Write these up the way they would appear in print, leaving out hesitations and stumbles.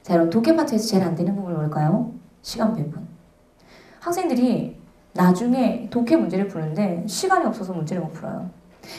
자, 여러분 독해 파트에서 제일 안 되는 부분이 뭘까요? 시간 배분. 학생들이 나중에 독해 문제를 푸는데 시간이 없어서 문제를 못 풀어요.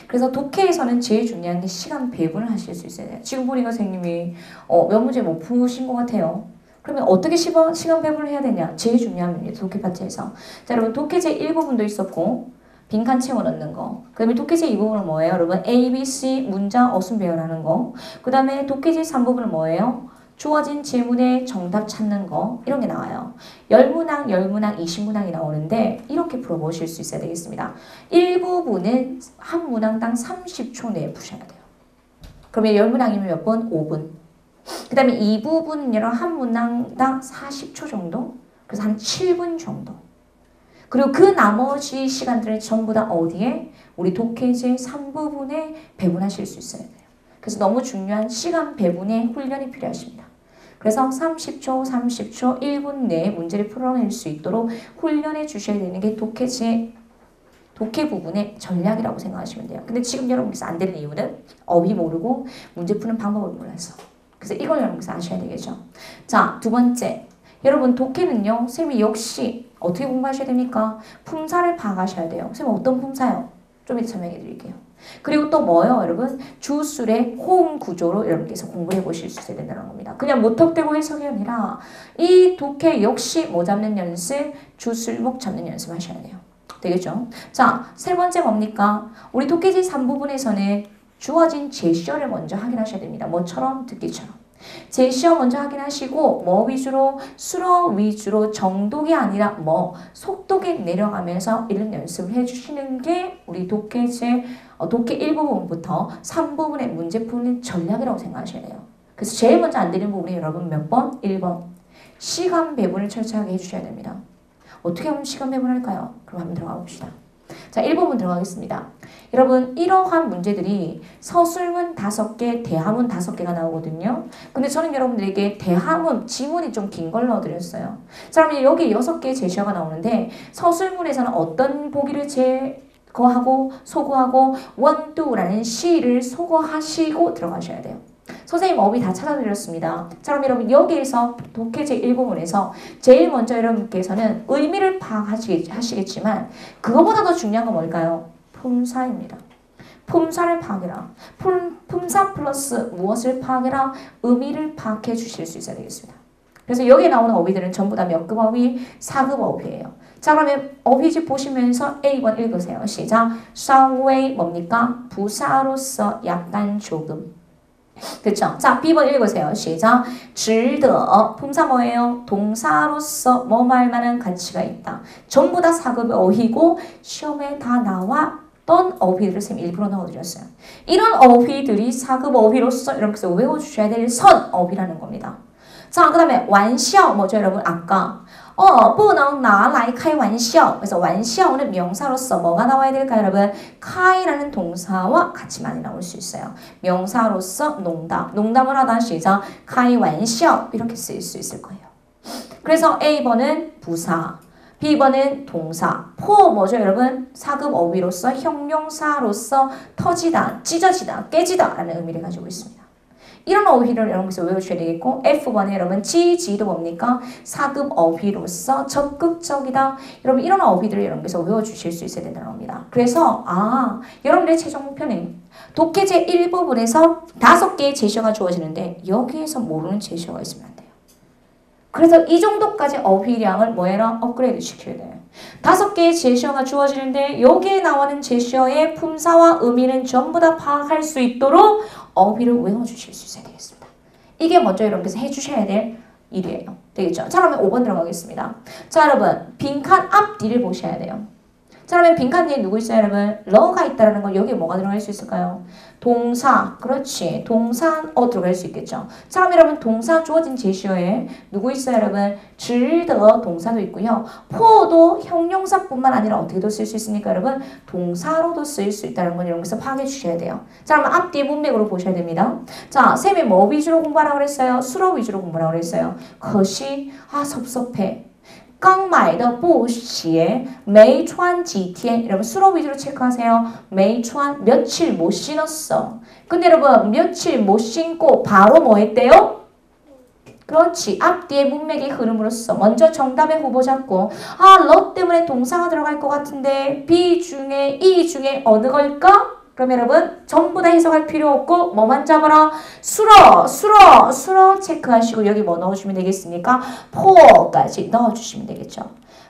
그래서 독해에서는 제일 중요한 게 시간 배분을 하실 수 있어야 돼요. 지금 보니까 선생님이 몇 문제 못 푸신 것 같아요. 그러면 어떻게 시간 배분을 해야 되냐? 제일 중요한 문제입니다. 독해 파트에서. 자, 여러분 독해제 1부분도 있었고 빈칸 채워 넣는 거. 그 다음에 독해제 2부분은 뭐예요? 여러분 A, B, C 문장 어순 배열하는 거. 그 다음에 독해제 3부분은 뭐예요? 주어진 질문에 정답 찾는 거. 이런 게 나와요. 열문항, 열문항, 20문항이 나오는데 이렇게 풀어보실 수 있어야 되겠습니다. 1부분은 한 문항당 30초 내에 푸셔야 돼요. 그러면 열문항이면 몇 분? 5분. 그 다음에 2부분은요. 한 문항당 40초 정도? 그래서 한 7분 정도. 그리고 그 나머지 시간들을 전부 다 어디에? 우리 독해제 3부분에 배분하실 수 있어야 돼요. 그래서 너무 중요한 시간 배분의 훈련이 필요하십니다. 그래서 30초, 30초, 1분 내에 문제를 풀어낼 수 있도록 훈련해 주셔야 되는 게 독해 부분의 전략이라고 생각하시면 돼요. 근데 지금 여러분께서 안 되는 이유는 어휘 모르고 문제 푸는 방법을 몰라서. 그래서 이걸 여러분께서 아셔야 되겠죠. 자, 두 번째. 여러분 독해는요. 선생님이 역시 어떻게 공부하셔야 됩니까? 품사를 파악하셔야 돼요. 선생님 어떤 품사요? 좀 이따 설명해 드릴게요. 그리고 또 뭐요, 여러분? 주술의 호응 구조로 여러분께서 공부해 보실 수 있어야 된다는 겁니다. 그냥 무턱대고 해석이 아니라 이 독해 역시 뭐 잡는 연습, 주술목 잡는 연습 하셔야 돼요. 되겠죠? 자, 세 번째 뭡니까? 우리 독해지 3부분에서는 주어진 제시어를 먼저 확인하셔야 됩니다. 뭐처럼? 듣기처럼. 제시어 먼저 확인하시고 뭐 위주로? 수어 위주로 정독이 아니라 뭐 속독에 내려가면서 이런 연습을 해주시는 게 우리 독해 1부분부터 3부분의 문제 푸는 전략이라고 생각하셔야 돼요. 그래서 제일 먼저 안 되는 부분이 여러분 몇 번? 1번. 시간 배분을 철저하게 해주셔야 됩니다. 어떻게 하면 시간 배분할까요? 그럼 한번 들어가 봅시다. 자, 1부분 들어가겠습니다. 여러분 이러한 문제들이 서술문 5개, 대하문 5개가 나오거든요. 근데 저는 여러분들에게 대하문, 지문이 좀 긴 걸 넣어드렸어요. 자, 그러면 여기 6개의 제시어가 나오는데 서술문에서는 어떤 보기를 제거하고 소거하고 원두라는 시를 소거하시고 들어가셔야 돼요. 선생님 어휘 다 찾아드렸습니다. 자, 그럼 여러분 여기에서 독해제 1부분에서 제일 먼저 여러분께서는 의미를 파악하시겠지만 그거보다 더 중요한 건 뭘까요? 품사입니다. 품사를 파악해라. 품사 플러스 무엇을 파악해라? 의미를 파악해 주실 수 있어야 되겠습니다. 그래서 여기에 나오는 어휘들은 전부 다 몇 급 어휘? 4급 어휘예요. 자, 그러면 어휘집 보시면서 A번 읽으세요. 시작. 稍微 뭡니까? 부사로서 약간 조금. 그쵸? 자, B번 읽으세요. 시작. 值得 품사 뭐예요? 동사로서 뭐 말만한 가치가 있다. 전부 다 4급의 어휘고 시험에 다 나왔던 어휘들을 선생님이 일부러 넣어드렸어요. 이런 어휘들이 4급 어휘로서 이렇게 외워주셔야 될 선 어휘라는 겁니다. 자, 그 다음에 완시어 뭐죠 여러분? 아까 不能拿来开玩笑. 그래서 완시어는 명사로서 뭐가 나와야 될까요, 여러분? 카이라는 동사와 같이 많이 나올 수 있어요. 명사로서 농담. 농담을 하다 시작. 카이 완시어. 이렇게 쓰일 수 있을 거예요. 그래서 A번은 부사. B번은 동사. 포 뭐죠, 여러분? 4급 어휘로서 형용사로서 터지다, 찢어지다, 깨지다 라는 의미를 가지고 있습니다. 이런 어휘를 여러분께서 외워주셔야 되겠고 F번에 여러분 지도 뭡니까? 4급 어휘로서 적극적이다. 여러분 이런 어휘들을 여러분께서 외워주실 수 있어야 된다는 겁니다. 그래서 여러분들의 최종 목표는 독해제 1부분에서 5개의 제시어가 주어지는데 여기에서 모르는 제시어가 있으면 안 돼요. 그래서 이 정도까지 어휘량을 뭐해라? 업그레이드 시켜야 돼요. 5개의 제시어가 주어지는데 여기에 나오는 제시어의 품사와 의미는 전부 다 파악할 수 있도록 어휘를 외워주실 수 있어야 되겠습니다. 이게 먼저 여러분께서 해주셔야 될 일이에요. 되겠죠? 자, 그러면 5번 들어가겠습니다. 자, 여러분 빈칸 앞뒤를 보셔야 돼요. 자, 그러면 빈칸 뒤에 누구 있어요, 여러분? 러가 있다는 건 여기에 뭐가 들어갈 수 있을까요? 동사, 그렇지. 동사, 들어갈 수 있겠죠. 자, 그럼 여러분 동사 주어진 제시어에 누구 있어요, 여러분? 值得 동사도 있고요. 포도 형용사뿐만 아니라 어떻게도 쓸 수 있습니까, 여러분? 동사로도 쓰일 수 있다는 건 여러분께서 파악해 주셔야 돼요. 자, 그러면 앞뒤 문맥으로 보셔야 됩니다. 자, 쌤이 뭐 위주로 공부하라고 그랬어요? 수로 위주로 공부하라고 그랬어요. 可惜 섭섭해. 刚买的布鞋没穿几天. 여러분 수로 위주로 체크하세요. 没穿 며칠 못 신었어. 근데 여러분 며칠 못 신고 바로 뭐 했대요? 그렇지. 앞뒤의 문맥의 흐름으로써 먼저 정답의 후보 잡고 러 때문에 동사가 들어갈 것 같은데 B 중에 E 중에 어느 걸까? 그럼 여러분 전부 다 해석할 필요 없고 뭐만 잡아라? 수러 체크하시고 여기 뭐 넣어주면 되겠습니까? 포까지 넣어주시면 되겠죠.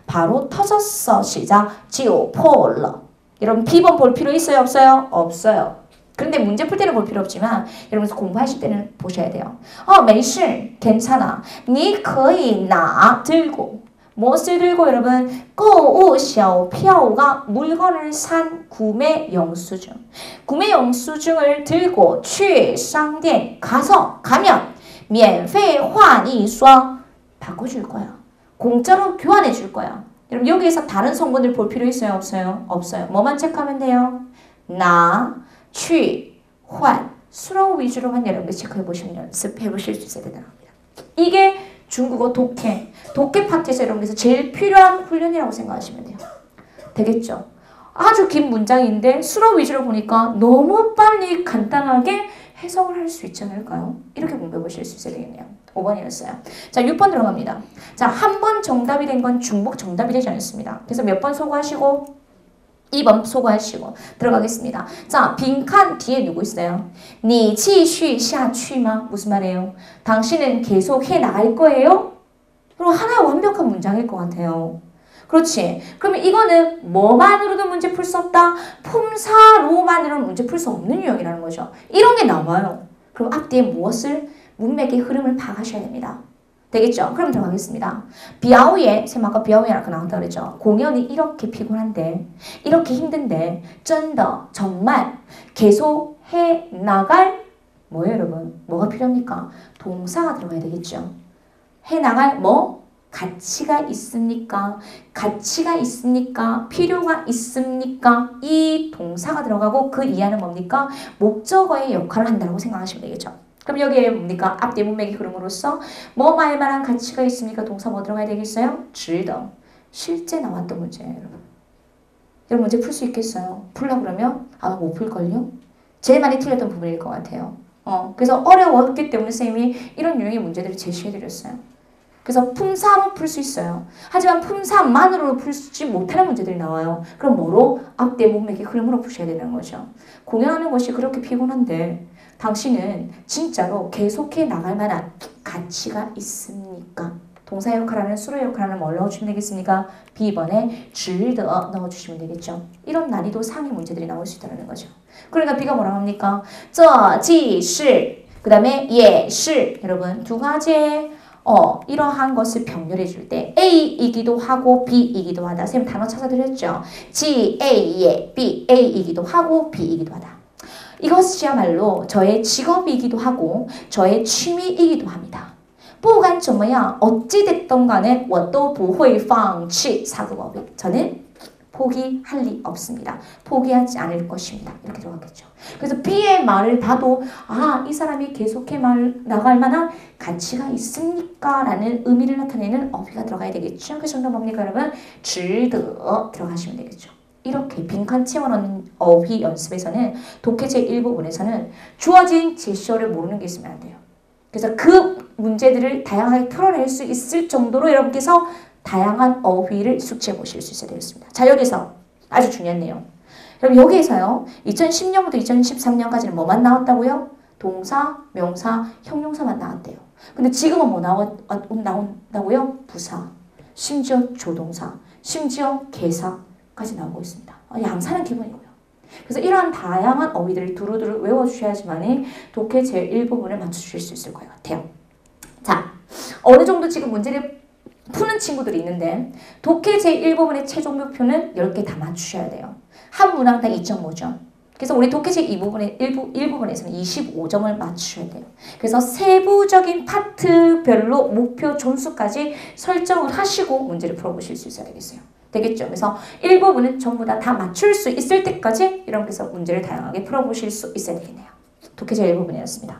바로 터졌어. 시작. 지오 포러. 여러분 B번 볼 필요 있어요? 없어요? 없어요. 그런데 문제 풀 때는 볼 필요 없지만 여러분 공부하실 때는 보셔야 돼요. 没事 괜찮아. 你可以拿 들고 무엇을 들고 여러분? 购物小票가 물건을 산 구매 영수증. 구매 영수증을 들고 去商店 가면 免费换一双 바꿔줄 거야. 공짜로 교환해 줄 거야. 여러분 여기에서 다른 성분들 볼 필요 있어요? 없어요? 없어요. 뭐만 체크하면 돼요? 나, 취, 환, 수로 위주로만 여러분들 체크해 보시면 연습해 보실 수 있어야 된다고 합니다. 이게 중국어 독해 파트에서 여러분께서 제일 필요한 훈련이라고 생각하시면 돼요. 되겠죠? 아주 긴 문장인데 수로 위주로 보니까 너무 빨리 간단하게 해석을 할 수 있지 않을까요? 이렇게 공부해 보실 수 있어야 되겠네요. 5번이었어요. 자, 6번 들어갑니다. 자, 한 번 정답이 된 건 중복 정답이 되지 않습니다. 그래서 몇 번 소거하시고 2번 소거하시고 들어가겠습니다. 자, 빈칸 뒤에 누구 있어요? 你继续下去吗? 무슨 말이에요? 당신은 계속 해 나갈 거예요? 그럼 하나의 완벽한 문장일 것 같아요. 그렇지. 그러면 이거는 뭐만으로도 문제 풀 수 없다? 품사로만으로는 문제 풀 수 없는 유형이라는 거죠. 이런 게 나와요. 그럼 앞뒤에 무엇을 문맥의 흐름을 파악하셔야 됩니다. 되겠죠? 그럼 들어가겠습니다. 비아오예, 쌤 아까 비아오예라고 나왔다 그랬죠? 공연이 이렇게 피곤한데, 이렇게 힘든데, 쩐더, 정말 계속 해 나갈, 뭐예요 여러분? 뭐가 필요합니까? 동사가 들어가야 되겠죠? 해 나갈 뭐? 가치가 있습니까? 가치가 있습니까? 필요가 있습니까? 이 동사가 들어가고 그 이하는 뭡니까? 목적어의 역할을 한다고 생각하시면 되겠죠? 그럼 여기에 뭡니까? 앞뒤 문맥의 흐름으로써 뭐 말만한 가치가 있습니까? 동사 뭐 들어가야 되겠어요? 值得. 실제 나왔던 문제예요, 여러분. 여러분 문제 풀 수 있겠어요? 풀려고 그러면 아마 못 풀걸요? 제일 많이 틀렸던 부분일 것 같아요. 그래서 어려웠기 때문에 쌤이 이런 유형의 문제들을 제시해드렸어요. 그래서 품사로 풀 수 있어요. 하지만 품사만으로 풀지 못하는 문제들이 나와요. 그럼 뭐로? 앞뒤 문맥의 흐름으로 푸셔야 되는 거죠. 공연하는 것이 그렇게 피곤한데 당신은 진짜로 계속해 나갈 만한 가치가 있습니까? 동사 역할하는 수로 역할하는 뭘 넣어주시면 되겠습니까? B번에 值得 넣어주시면 되겠죠. 이런 난이도 상위 문제들이 나올 수 있다는 거죠. 그러니까 B가 뭐라고 합니까? 这既是 그 다음에 也是 여러분 두 가지의 이러한 것을 병렬해 줄 때 A이기도 하고 B이기도 하다. 쌤 단어 찾아드렸죠? G, A의 B, A이기도 하고 B이기도 하다. 이것이야말로 저의 직업이기도 하고 저의 취미이기도 합니다. 不管怎么样 어찌됐든 간에 我都不会放弃 사고법이 저는 포기할 리 없습니다. 포기하지 않을 것입니다. 이렇게 들어갔겠죠. 그래서 B의 말을 봐도 이 사람이 계속해 나갈 만한 가치가 있습니까? 라는 의미를 나타내는 어휘가 들어가야 되겠죠. 그래서 정답 뭡니까 여러분? 值得 들어가시면 되겠죠. 이렇게 빈칸 채워넣는 어휘 연습에서는 독해 제1부분에서는 주어진 제시어를 모르는 게 있으면 안 돼요. 그래서 그 문제들을 다양하게 풀어낼 수 있을 정도로 여러분께서 다양한 어휘를 숙지해 보실 수 있어야 되겠습니다. 자, 여기서 아주 중요한 내용. 여러분 여기에서요. 2010년부터 2013년까지는 뭐만 나왔다고요? 동사, 명사, 형용사만 나왔대요. 근데 지금은 뭐 나온다고요? 부사, 심지어 조동사, 심지어 개사까지 나오고 있습니다. 양사는 기본이고요. 그래서 이러한 다양한 어휘들을 두루두루 외워주셔야지만 독해 제1부분을 맞춰주실 수 있을 것 같아요. 자, 어느 정도 지금 문제를 푸는 친구들이 있는데 독해 제1부분의 최종 목표는 10개 다 맞추셔야 돼요. 한 문항당 2.5점. 그래서 우리 독해 제2부분의 1부분에서는 25점을 맞추셔야 돼요. 그래서 세부적인 파트별로 목표 점수까지 설정을 하시고 문제를 풀어보실 수 있어야 되겠어요. 되겠죠? 그래서 1부분은 전부 다 맞출 수 있을 때까지 여러분께서 문제를 다양하게 풀어보실 수 있어야 되겠네요. 독해 제1부분이었습니다.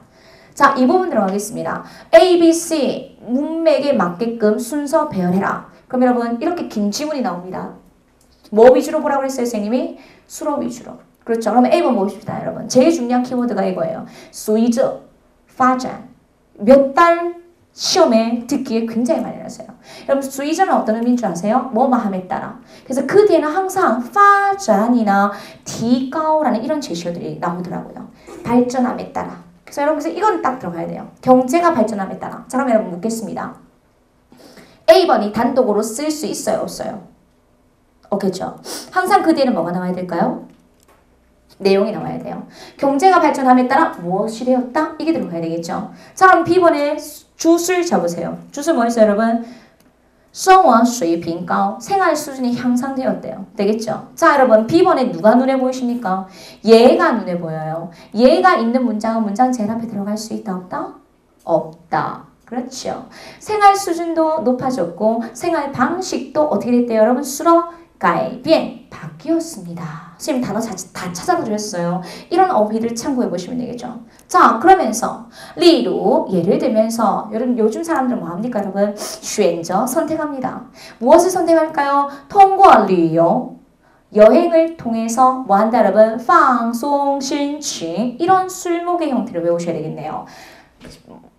자, 이 부분 들어가겠습니다. A, B, C 문맥에 맞게끔 순서 배열해라. 그럼 여러분 이렇게 긴 지문이 나옵니다. 뭐 위주로 보라고 했어요, 선생님이? 수로 위주로. 그렇죠. 그러면 A번 보십시다, 여러분. 제일 중요한 키워드가 이거예요. 随着发展 몇 달 시험에 듣기에 굉장히 많이 나서요. 여러분 수의자는 어떤 의미인 줄 아세요? 뭐뭐함에 따라. 그래서 그 뒤에는 항상 파전이나 디가오라는 이런 제시어들이 나오더라고요. 발전함에 따라. 그래서 여러분 이건 딱 들어가야 돼요. 경제가 발전함에 따라. 자 그럼 여러분 묻겠습니다. A번이 단독으로 쓸 수 있어요? 없어요? 없겠죠. 항상 그 뒤에는 뭐가 나와야 될까요? 내용이 나와야 돼요. 경제가 발전함에 따라 무엇이 되었다? 이게 들어가야 되겠죠. 자 그럼 B번에 주술 잡으세요. 주술 뭐였어요 여러분? 生活水平高 생활 수준이 향상되었대요. 되겠죠? 자 여러분 B번에 누가 눈에 보이십니까? 얘가 눈에 보여요. 얘가 있는 문장은 문장 제일 앞에 들어갈 수 있다 없다? 없다. 그렇죠. 생활 수준도 높아졌고 생활 방식도 어떻게 됐대요 여러분? 수로 改变 바뀌었습니다. 선생님 단어 다 찾아봐 드렸어요. 이런 어휘를 참고해 보시면 되겠죠. 자 그러면서 리루 예를 들면서 여러분 요즘 사람들 뭐합니까 여러분? 选择 선택합니다. 무엇을 선택할까요? 通过旅游 여행을 통해서 뭐한다 여러분? 放松心情 이런 술목의 형태를 외우셔야 되겠네요.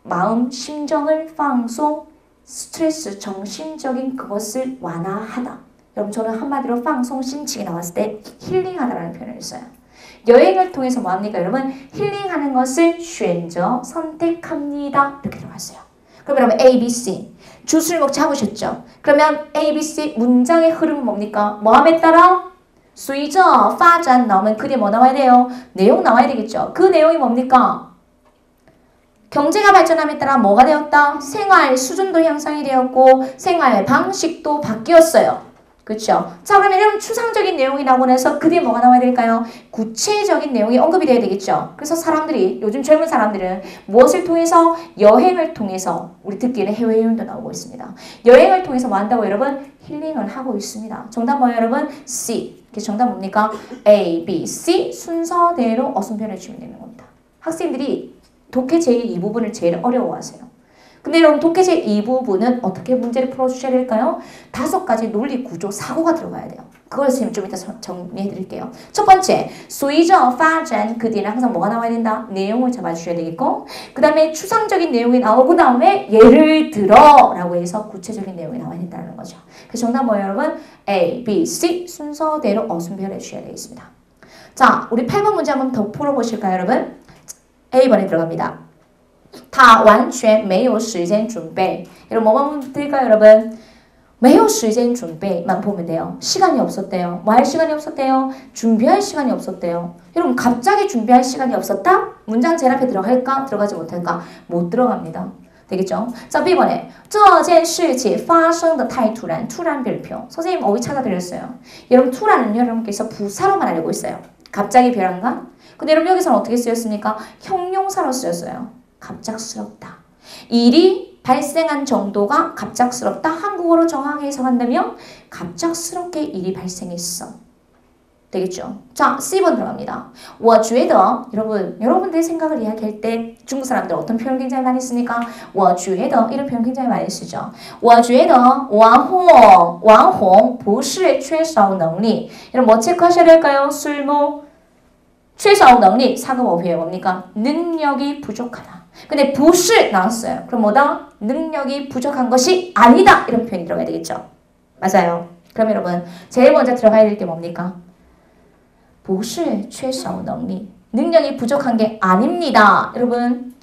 마음, 심정을 放松 스트레스, 정신적인 그것을 완화하다. 여러분 저는 한마디로 放松 心情이 나왔을 때 힐링하다라는 표현을 써요. 여행을 통해서 뭐합니까 여러분? 힐링하는 것을 选择 선택합니다. 이렇게 들어갔어요. 그럼 여러분 A, B, C 주술목 잡으셨죠? 그러면 A, B, C 문장의 흐름은 뭡니까? 뭐함에 따라? 随着发展 나오면 그 뒤에 뭐 나와야 돼요? 내용 나와야 되겠죠. 그 내용이 뭡니까? 경제가 발전함에 따라 뭐가 되었다? 생활 수준도 향상이 되었고 생활 방식도 바뀌었어요. 그렇죠? 자 그러면 이런 추상적인 내용이 나오고 나서 그 뒤에 뭐가 나와야 될까요? 구체적인 내용이 언급이 돼야 되겠죠. 그래서 사람들이 요즘 젊은 사람들은 무엇을 통해서? 여행을 통해서 우리 듣기에는 해외여행도 나오고 있습니다. 여행을 통해서 뭐 한다고 여러분? 힐링을 하고 있습니다. 정답 뭐예요 여러분? C. 정답 뭡니까? A, B, C 순서대로 어순표현해 주시면 되는 겁니다. 학생들이 독해 제2 부분을 제일 어려워하세요. 근데 여러분 독해 제2 부분은 어떻게 문제를 풀어주셔야 될까요? 5가지 논리 구조 사고가 들어가야 돼요. 그걸 선생님 좀 이따 정리해 드릴게요. 첫 번째, 随着发展 그 뒤에는 항상 뭐가 나와야 된다? 내용을 잡아주셔야 되겠고 그 다음에 추상적인 내용이 나오고 다음에 예를 들어 라고 해서 구체적인 내용이 나와야 된다는 거죠. 그래서 정답 뭐예요 여러분? A, B, C 순서대로 어순표현해 주셔야 되겠습니다. 자, 우리 8번 문제 한번 더 풀어보실까요 여러분? A번에 들어갑니다. 他完全没有时间准备 여러분 뭐만 드릴까요 여러분? 没有时间准备만 보면 돼요. 시간이 없었대요. 뭐 할 시간이 없었대요? 준비할 시간이 없었대요. 여러분 갑자기 준비할 시간이 없었다? 문장 제일 앞에 들어갈까? 들어가지 못할까? 못 들어갑니다. 되겠죠? 자 B번에 这件事情发生的太突然 突然별표 선생님 어휘 찾아드렸어요. 여러분突然은 여러분께서 부사로만 알고 있어요. 갑자기 별한가? 근데 여러분 여기서는 어떻게 쓰였습니까? 형용사로 쓰였어요. 갑작스럽다. 일이 발생한 정도가 갑작스럽다. 한국어로 정확히 해석한다면 갑작스럽게 일이 발생했어. 되겠죠? 자, C번 들어갑니다. 我觉得 여러분들의 생각을 이야기할 때 중국 사람들 어떤 표현 굉장히 많이 씁니까? 我觉得 이런 표현 굉장히 많이 쓰죠. 我觉得网红不是缺少能力 여러분 뭐 체크하셔야 될까요? 술모 缺少能力 사급 어휘예요. 뭡니까? 능력이 부족하다. 근데 부실 나왔어요. 그럼 뭐다? 능력이 부족한 것이 아니다. 이런 표현이 들어가야 되겠죠. 맞아요. 그럼 여러분 제일 먼저 들어가야 될 게 뭡니까? 不是缺少能力 능력이 부족한 게 아닙니다. 여러분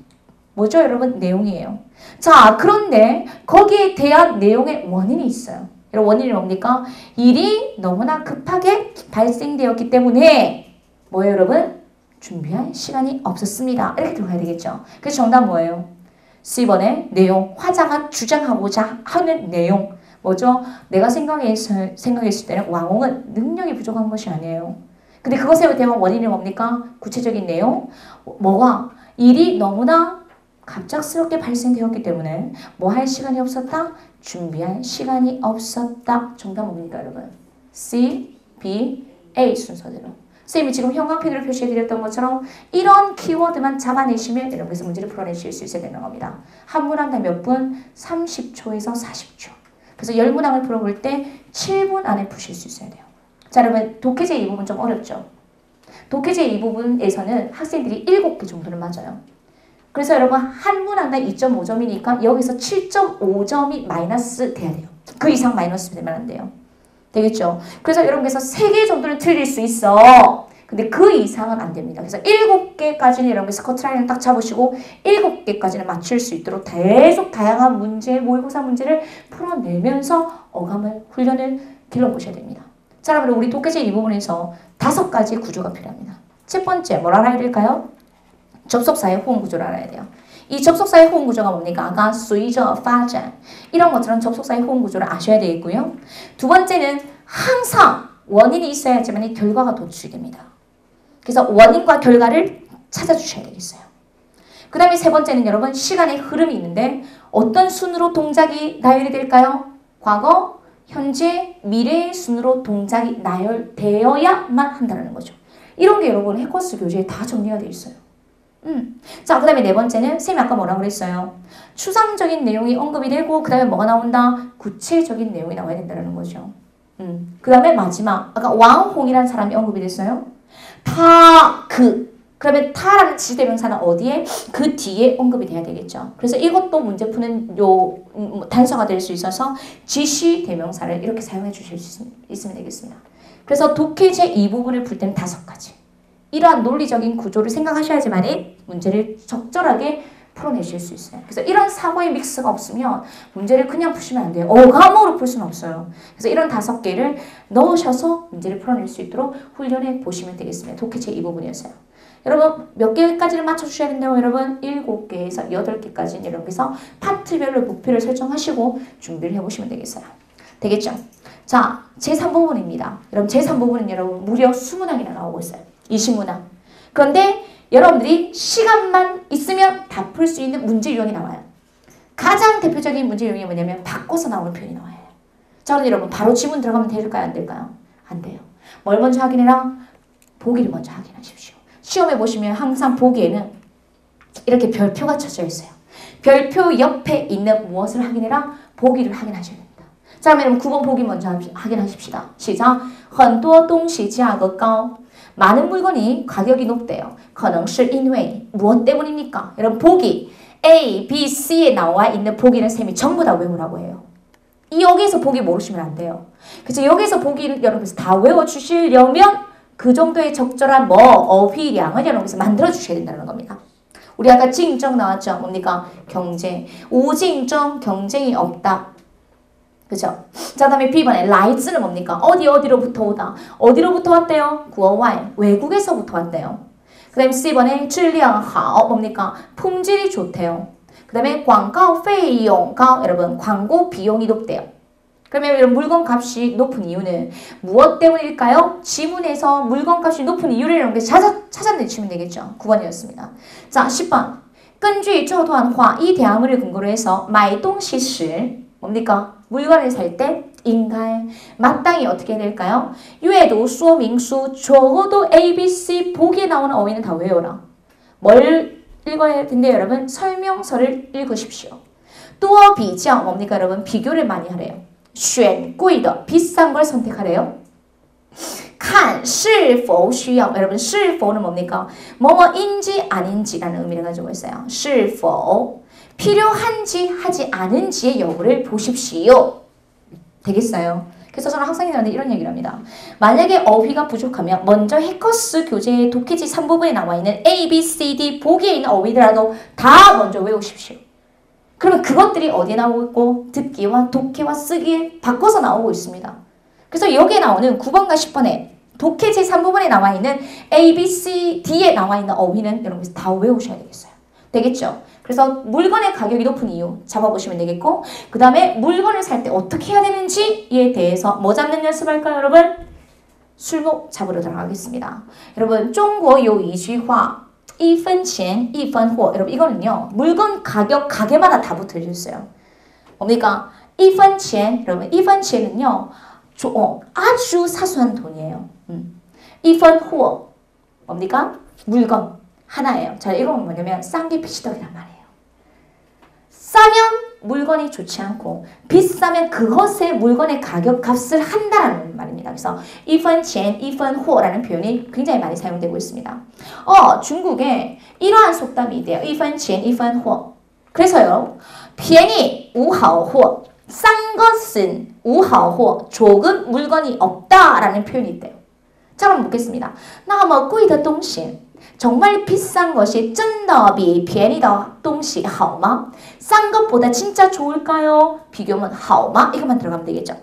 뭐죠 여러분? 내용이에요. 자 그런데 거기에 대한 내용의 원인이 있어요. 여러분 원인이 뭡니까? 일이 너무나 급하게 발생되었기 때문에 뭐예요 여러분? 준비할 시간이 없었습니다. 이렇게 들어가야 되겠죠. 그래서 정답 뭐예요? C번에 내용, 화자가 주장하고자 하는 내용. 뭐죠? 내가 생각했을 때는 왕홍은 능력이 부족한 것이 아니에요. 근데 그것에 대한 원인이 뭡니까? 구체적인 내용. 뭐가? 일이 너무나 갑작스럽게 발생되었기 때문에 뭐 할 시간이 없었다? 준비할 시간이 없었다. 정답 뭡니까 여러분? C, B, A 순서대로. 선생님이 지금 형광펜으로 표시해드렸던 것처럼 이런 키워드만 잡아내시면 여러분께서 문제를 풀어내실 수 있어야 되는 겁니다. 한 문 한 달 몇 분? 30초에서 40초. 그래서 10문항을 풀어볼 때 7분 안에 푸실 수 있어야 돼요. 자 여러분 독해제 이 부분 좀 어렵죠? 독해제 이 부분에서는 학생들이 7개 정도는 맞아요. 그래서 여러분 한 문항당 2.5점이니까 여기서 7.5점이 마이너스 돼야 돼요. 그 이상 마이너스 되면 안 돼요. 되겠죠? 그래서 여러분께서 3개 정도는 틀릴 수 있어. 근데 그 이상은 안 됩니다. 그래서 7개까지는 여러분께서 커트라인을 딱 잡으시고 7개까지는 맞출 수 있도록 계속 다양한 문제, 모의고사 문제를 풀어내면서 어감을, 훈련을 길러보셔야 됩니다. 자, 그러면 우리 독해제 이 부분에서 5가지 구조가 필요합니다. 첫 번째, 뭘 알아야 될까요? 접속사의 호응 구조를 알아야 돼요. 이 접속사의 호응 구조가 뭡니까? 아까 随着发展 이런 것처럼 접속사의 호응 구조를 아셔야 되겠고요. 두 번째는 항상 원인이 있어야지만 결과가 도출됩니다. 그래서 원인과 결과를 찾아주셔야 되겠어요. 그 다음에 세 번째는 여러분 시간의 흐름이 있는데 어떤 순으로 동작이 나열이 될까요? 과거, 현재, 미래의 순으로 동작이 나열되어야만 한다는 거죠. 이런 게 여러분 해커스 교재에 다 정리가 되어 있어요. 자, 그 다음에 네 번째는 쌤이 아까 뭐라고 그랬어요? 추상적인 내용이 언급이 되고 그 다음에 뭐가 나온다? 구체적인 내용이 나와야 된다는 거죠. 그 다음에 마지막 아까 왕홍이라는 사람이 언급이 됐어요. 그러면 타라는 지시대명사는 어디에? 그 뒤에 언급이 돼야 되겠죠. 그래서 이것도 문제 푸는 단서가 될 수 있어서 지시대명사를 이렇게 사용해 주실 수 있으면 되겠습니다. 그래서 독해제 이 부분을 풀 때는 5가지. 이러한 논리적인 구조를 생각하셔야지만 문제를 적절하게 풀어내실 수 있어요. 그래서 이런 사고의 믹스가 없으면 문제를 그냥 푸시면 안 돼요. 어감으로 풀 수는 없어요. 그래서 이런 5개를 넣으셔서 문제를 풀어낼 수 있도록 훈련해 보시면 되겠습니다. 독해제 이 부분이었어요. 여러분 몇 개까지를 맞춰주셔야 된다고 여러분? 7개에서 8개까지 여러분께서 파트별로 목표를 설정하시고 준비를 해보시면 되겠어요. 되겠죠? 자, 제3부분입니다. 여러분 제3부분은 여러분 무려 20문항이나 나오고 있어요. 20문항. 그런데 여러분들이 시간만 있으면 다 풀 수 있는 문제 유형이 나와요. 가장 대표적인 문제 유형이 뭐냐면 바꿔서 나오는 표현이 나와요. 자, 그럼 여러분 바로 지문 들어가면 될까요? 안 될까요? 안 돼요. 뭘 먼저 확인해라? 보기를 먼저 확인하십시오. 시험에 보시면 항상 보기에는 이렇게 별표가 쳐져 있어요. 별표 옆에 있는 무엇을 확인해라? 보기를 확인하셔야 됩니다. 자, 그러면 9번 보기 먼저 확인하십시다. 시작. 很多东西价格高 많은 물건이 가격이 높대요. 可能是因为 무엇 때문입니까? 여러분 보기 A, B, C에 나와 있는 보기는 쌤이 전부 다 외우라고 해요. 여기서 보기 모르시면 안 돼요. 그래서 여기서 보기를 여러분께서 다 외워주시려면 그 정도의 적절한 어휘량을 여러분께서 만들어 주셔야 된다는 겁니다. 우리 아까 징정 나왔죠? 뭡니까? 경쟁. 우징정, 경쟁이 없다. 그죠? 자, 그 다음에 B번에 라이즈는 뭡니까? 어디로부터 오다. 어디로부터 왔대요? 국어와이. 외국에서부터 왔대요. 그 다음에 C번에 质量好 뭡니까? 품질이 좋대요. 그 다음에 广告费用高 여러분 광고 비용이 높대요. 그러면 이런 물건 값이 높은 이유는 무엇 때문일까요? 지문에서 물건 값이 높은 이유를 이렇게 찾아내시면 되겠죠. 9번이었습니다. 자, 10번. 根据这段话이 대화문을 근거로 해서 买东西时 뭡니까? 물건을 살 때 인간 마땅히 어떻게 해야 될까요? 阅读说明书 적어도 ABC 보기에 나오는 어휘는 다 외워라. 뭘 읽어야 된대요, 여러분? 설명서를 읽으십시오. 多比较 뭡니까, 여러분? 비교를 많이 하래요. 选贵的 비싼 걸 선택하래요. 看是否需要 여러분 是否는 뭡니까? 뭐뭐인지 아닌지라는 의미를 가지고 있어요. 是否 필요한지 하지 않은지의 여부를 보십시오. 되겠어요? 그래서 저는 항상 이런 얘기를 합니다. 만약에 어휘가 부족하면 먼저 해커스 교재의 독해지 3부분에 나와 있는 A, B, C, D 보기에 있는 어휘들라도 다 먼저 외우십시오. 그러면 그것들이 어디에 나오고 있고 듣기와 독해와 쓰기에 바꿔서 나오고 있습니다. 그래서 여기에 나오는 9번과 10번에 독해제 3부분에 나와 있는 A, B, C, D에 나와 있는 어휘는 여러분 다 외우셔야 되겠어요. 되겠죠? 그래서 물건의 가격이 높은 이유 잡아보시면 되겠고 그 다음에 물건을 살 때 어떻게 해야 되는지에 대해서 뭐 잡는 연습할까요, 여러분? 술목 잡으러 들어가겠습니다. 여러분, 中国有一句话一分钱一分货 여러분 이거는요 물건 가격 가게마다 다 붙어있어요. 뭡니까? 一分钱 여러분 一分钱은요 아주 사소한 돈이에요. 一分货 뭡니까? 물건 하나예요. 자, 이건 뭐냐면 싼 게 피시덕이란 말이에요. 싸면 물건이 좋지 않고 비싸면 그것의 물건의 값을 한다라는 말입니다. 그래서 一分钱一分货라는 표현이 굉장히 많이 사용되고 있습니다. 중국에 이러한 속담이 있대요. 一分钱一分货. 그래서요. 便宜无好货, 싼 것은 无好货, 조금 물건이 없다라는 표현이 있대요. 자, 그럼 묻겠습니다. 那么贵的东西 정말 비싼 것이 真的比便宜的东西好吗? 싼 것보다 진짜 좋을까요? 비교하면 好吗? 이것만 들어가면 되겠죠.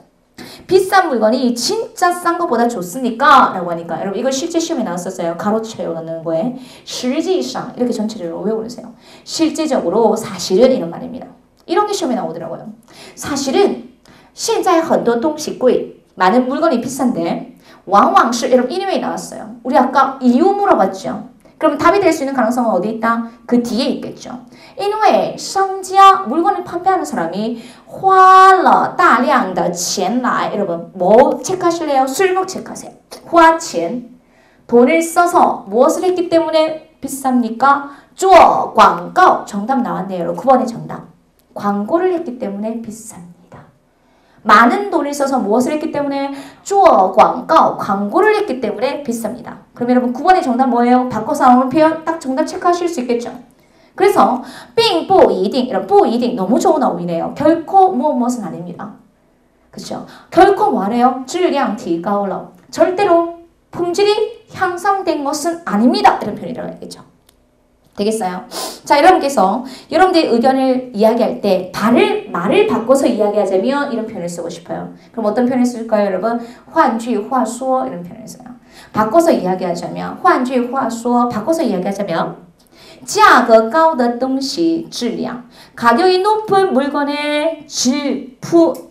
비싼 물건이 진짜 싼 것보다 좋습니까? 라고 하니까 여러분 이거 실제 시험에 나왔었어요. 가로채우는 거에 实际上 이렇게 전체적으로 외워보세요. 실제적으로 사실은 이런 말입니다. 이런 게 시험에 나오더라고요. 사실은 现在很多东西贵 많은 물건이 비싼데 往往是 여러분 이름이 나왔어요. 우리 아까 이유 물어봤죠. 그럼 답이 될 수 있는 가능성은 어디 있다? 그 뒤에 있겠죠. 因为商家 물건을 판매하는 사람이 花了大量的钱来 여러분 뭐 체크하실래요? 술목 체크하세요. 花钱 돈을 써서 무엇을 했기 때문에 비쌉니까? 做广告 정답 나왔네요. 여러분 9번의 정답. 광고를 했기 때문에 비쌉니다. 많은 돈을 써서 무엇을 했기 때문에 做广告 광고를 했기 때문에 비쌉니다. 그럼 여러분 9번의 정답 뭐예요? 바꿔서 나오는 표현 딱 정답 체크하실 수 있겠죠? 그래서 并不一定 이런 不一定 너무 좋은 어휘네요. 결코 무엇은 아닙니다. 그렇죠? 결코 뭐하래요? 质量提高了 절대로 품질이 향상된 것은 아닙니다. 이런 표현이 들어가겠죠. 되겠어요? 자, 여러분께서 여러분들의 의견을 이야기할 때 말을 바꿔서 이야기하자면 이런 표현을 쓰고 싶어요. 그럼 어떤 표현을 쓸까요, 여러분? 换句话说 이런 표현을 써요. 바꿔서 이야기하자면 换句话说 바꿔서 이야기하자면 价格高的东西质量 가격이 높은 물건의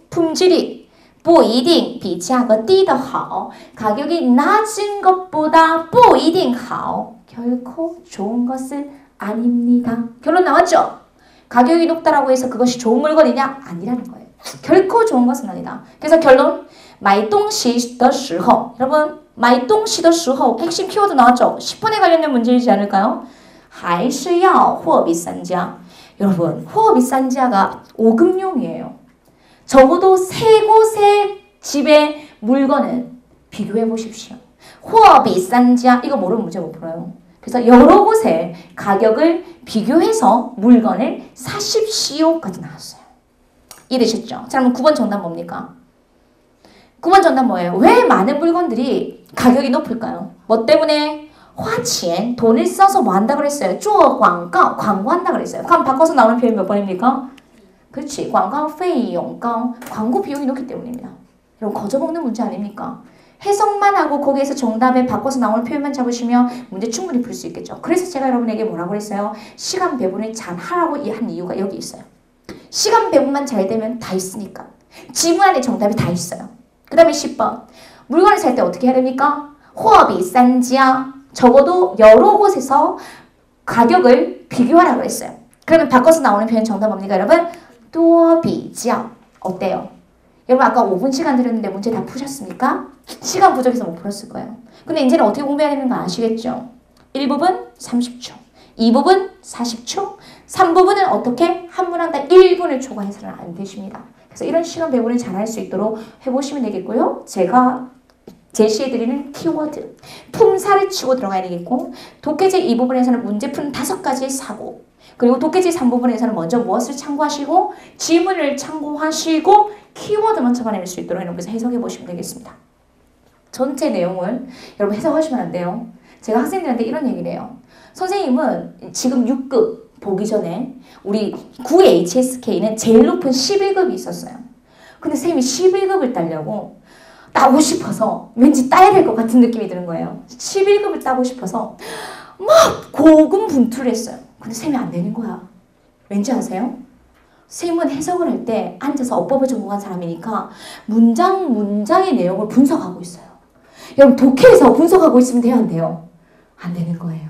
품질이 不一定比价格低的好 가격이 낮은 것보다 不一定好 결코 좋은 것은 아닙니다. 결론 나왔죠? 가격이 높다라고 해서 그것이 좋은 물건이냐? 아니라는 거예요. 결코 좋은 것은 아니다. 그래서 결론 买东西的时候 여러분 买东西的时候 핵심 키워드 나왔죠? 10분에 관련된 문제이지 않을까요? 还是要货比三家 여러분 货比三家가 5금용이에요. 적어도 세 곳의 집의 물건은 비교해 보십시오. 货比三家 이거 모르면 문제 못 풀어요. 그래서 여러 곳의 가격을 비교해서 물건을 사십시오까지 나왔어요. 이해되셨죠? 자, 그럼 9번 정답 뭡니까? 9번 정답 뭐예요? 왜 많은 물건들이 가격이 높을까요? 뭐 때문에? 花钱 돈을 써서 뭐 한다 그랬어요? 做广告 광고한다 그랬어요. 그럼 바꿔서 나오는 표현 몇 번입니까? 그렇지. 广告费用高 광고 비용이 높기 때문입니다. 여러분 거저먹는 문제 아닙니까? 해석만 하고 거기에서 정답에 바꿔서 나오는 표현만 잡으시면 문제 충분히 풀 수 있겠죠. 그래서 제가 여러분에게 뭐라고 했어요? 시간 배분을 잘 하라고 한 이유가 여기 있어요. 시간 배분만 잘 되면 다 있으니까. 지문 안에 정답이 다 있어요. 그 다음에 10번. 물건을 살 때 어떻게 해야 됩니까? 货比三家 적어도 여러 곳에서 가격을 비교하라고 했어요. 그러면 바꿔서 나오는 표현 정답 뭡니까 여러분? 多比较 어때요? 여러분 아까 5분 시간 드렸는데 문제 다 푸셨습니까? 시간 부족해서 못 풀었을 거예요. 근데 이제는 어떻게 공부해야 되는 거 아시겠죠? 1부분 30초, 2부분 40초, 3부분은 어떻게? 한 문항당 1분을 초과해서는 안 되십니다. 그래서 이런 시간 배분을 잘 할 수 있도록 해보시면 되겠고요. 제가 제시해드리는 키워드, 품사를 치고 들어가야 되겠고 독해제 2부분에서는 문제 푸는 5가지의 사고 그리고 독해제 3부분에서는 먼저 무엇을 참고하시고 지문을 참고하시고 키워드만 잡아낼 수 있도록 여러분께서 해석해 보시면 되겠습니다. 전체 내용을 여러분 해석하시면 안 돼요. 제가 학생들한테 이런 얘기를 해요. 선생님은 지금 6급 보기 전에 우리 9HSK는 제일 높은 11급이 있었어요. 근데 선생님이 11급을 따려고 따고 싶어서 왠지 따야 될 것 같은 느낌이 드는 거예요. 11급을 따고 싶어서 막 고군분투를 했어요. 근데 쌤이 안 되는 거야. 왠지 아세요? 쌤은 해석을 할 때 앉아서 어법을 전공한 사람이니까 문장의 내용을 분석하고 있어요. 여러분 독해에서 분석하고 있으면 돼요? 안 돼요? 안 되는 거예요.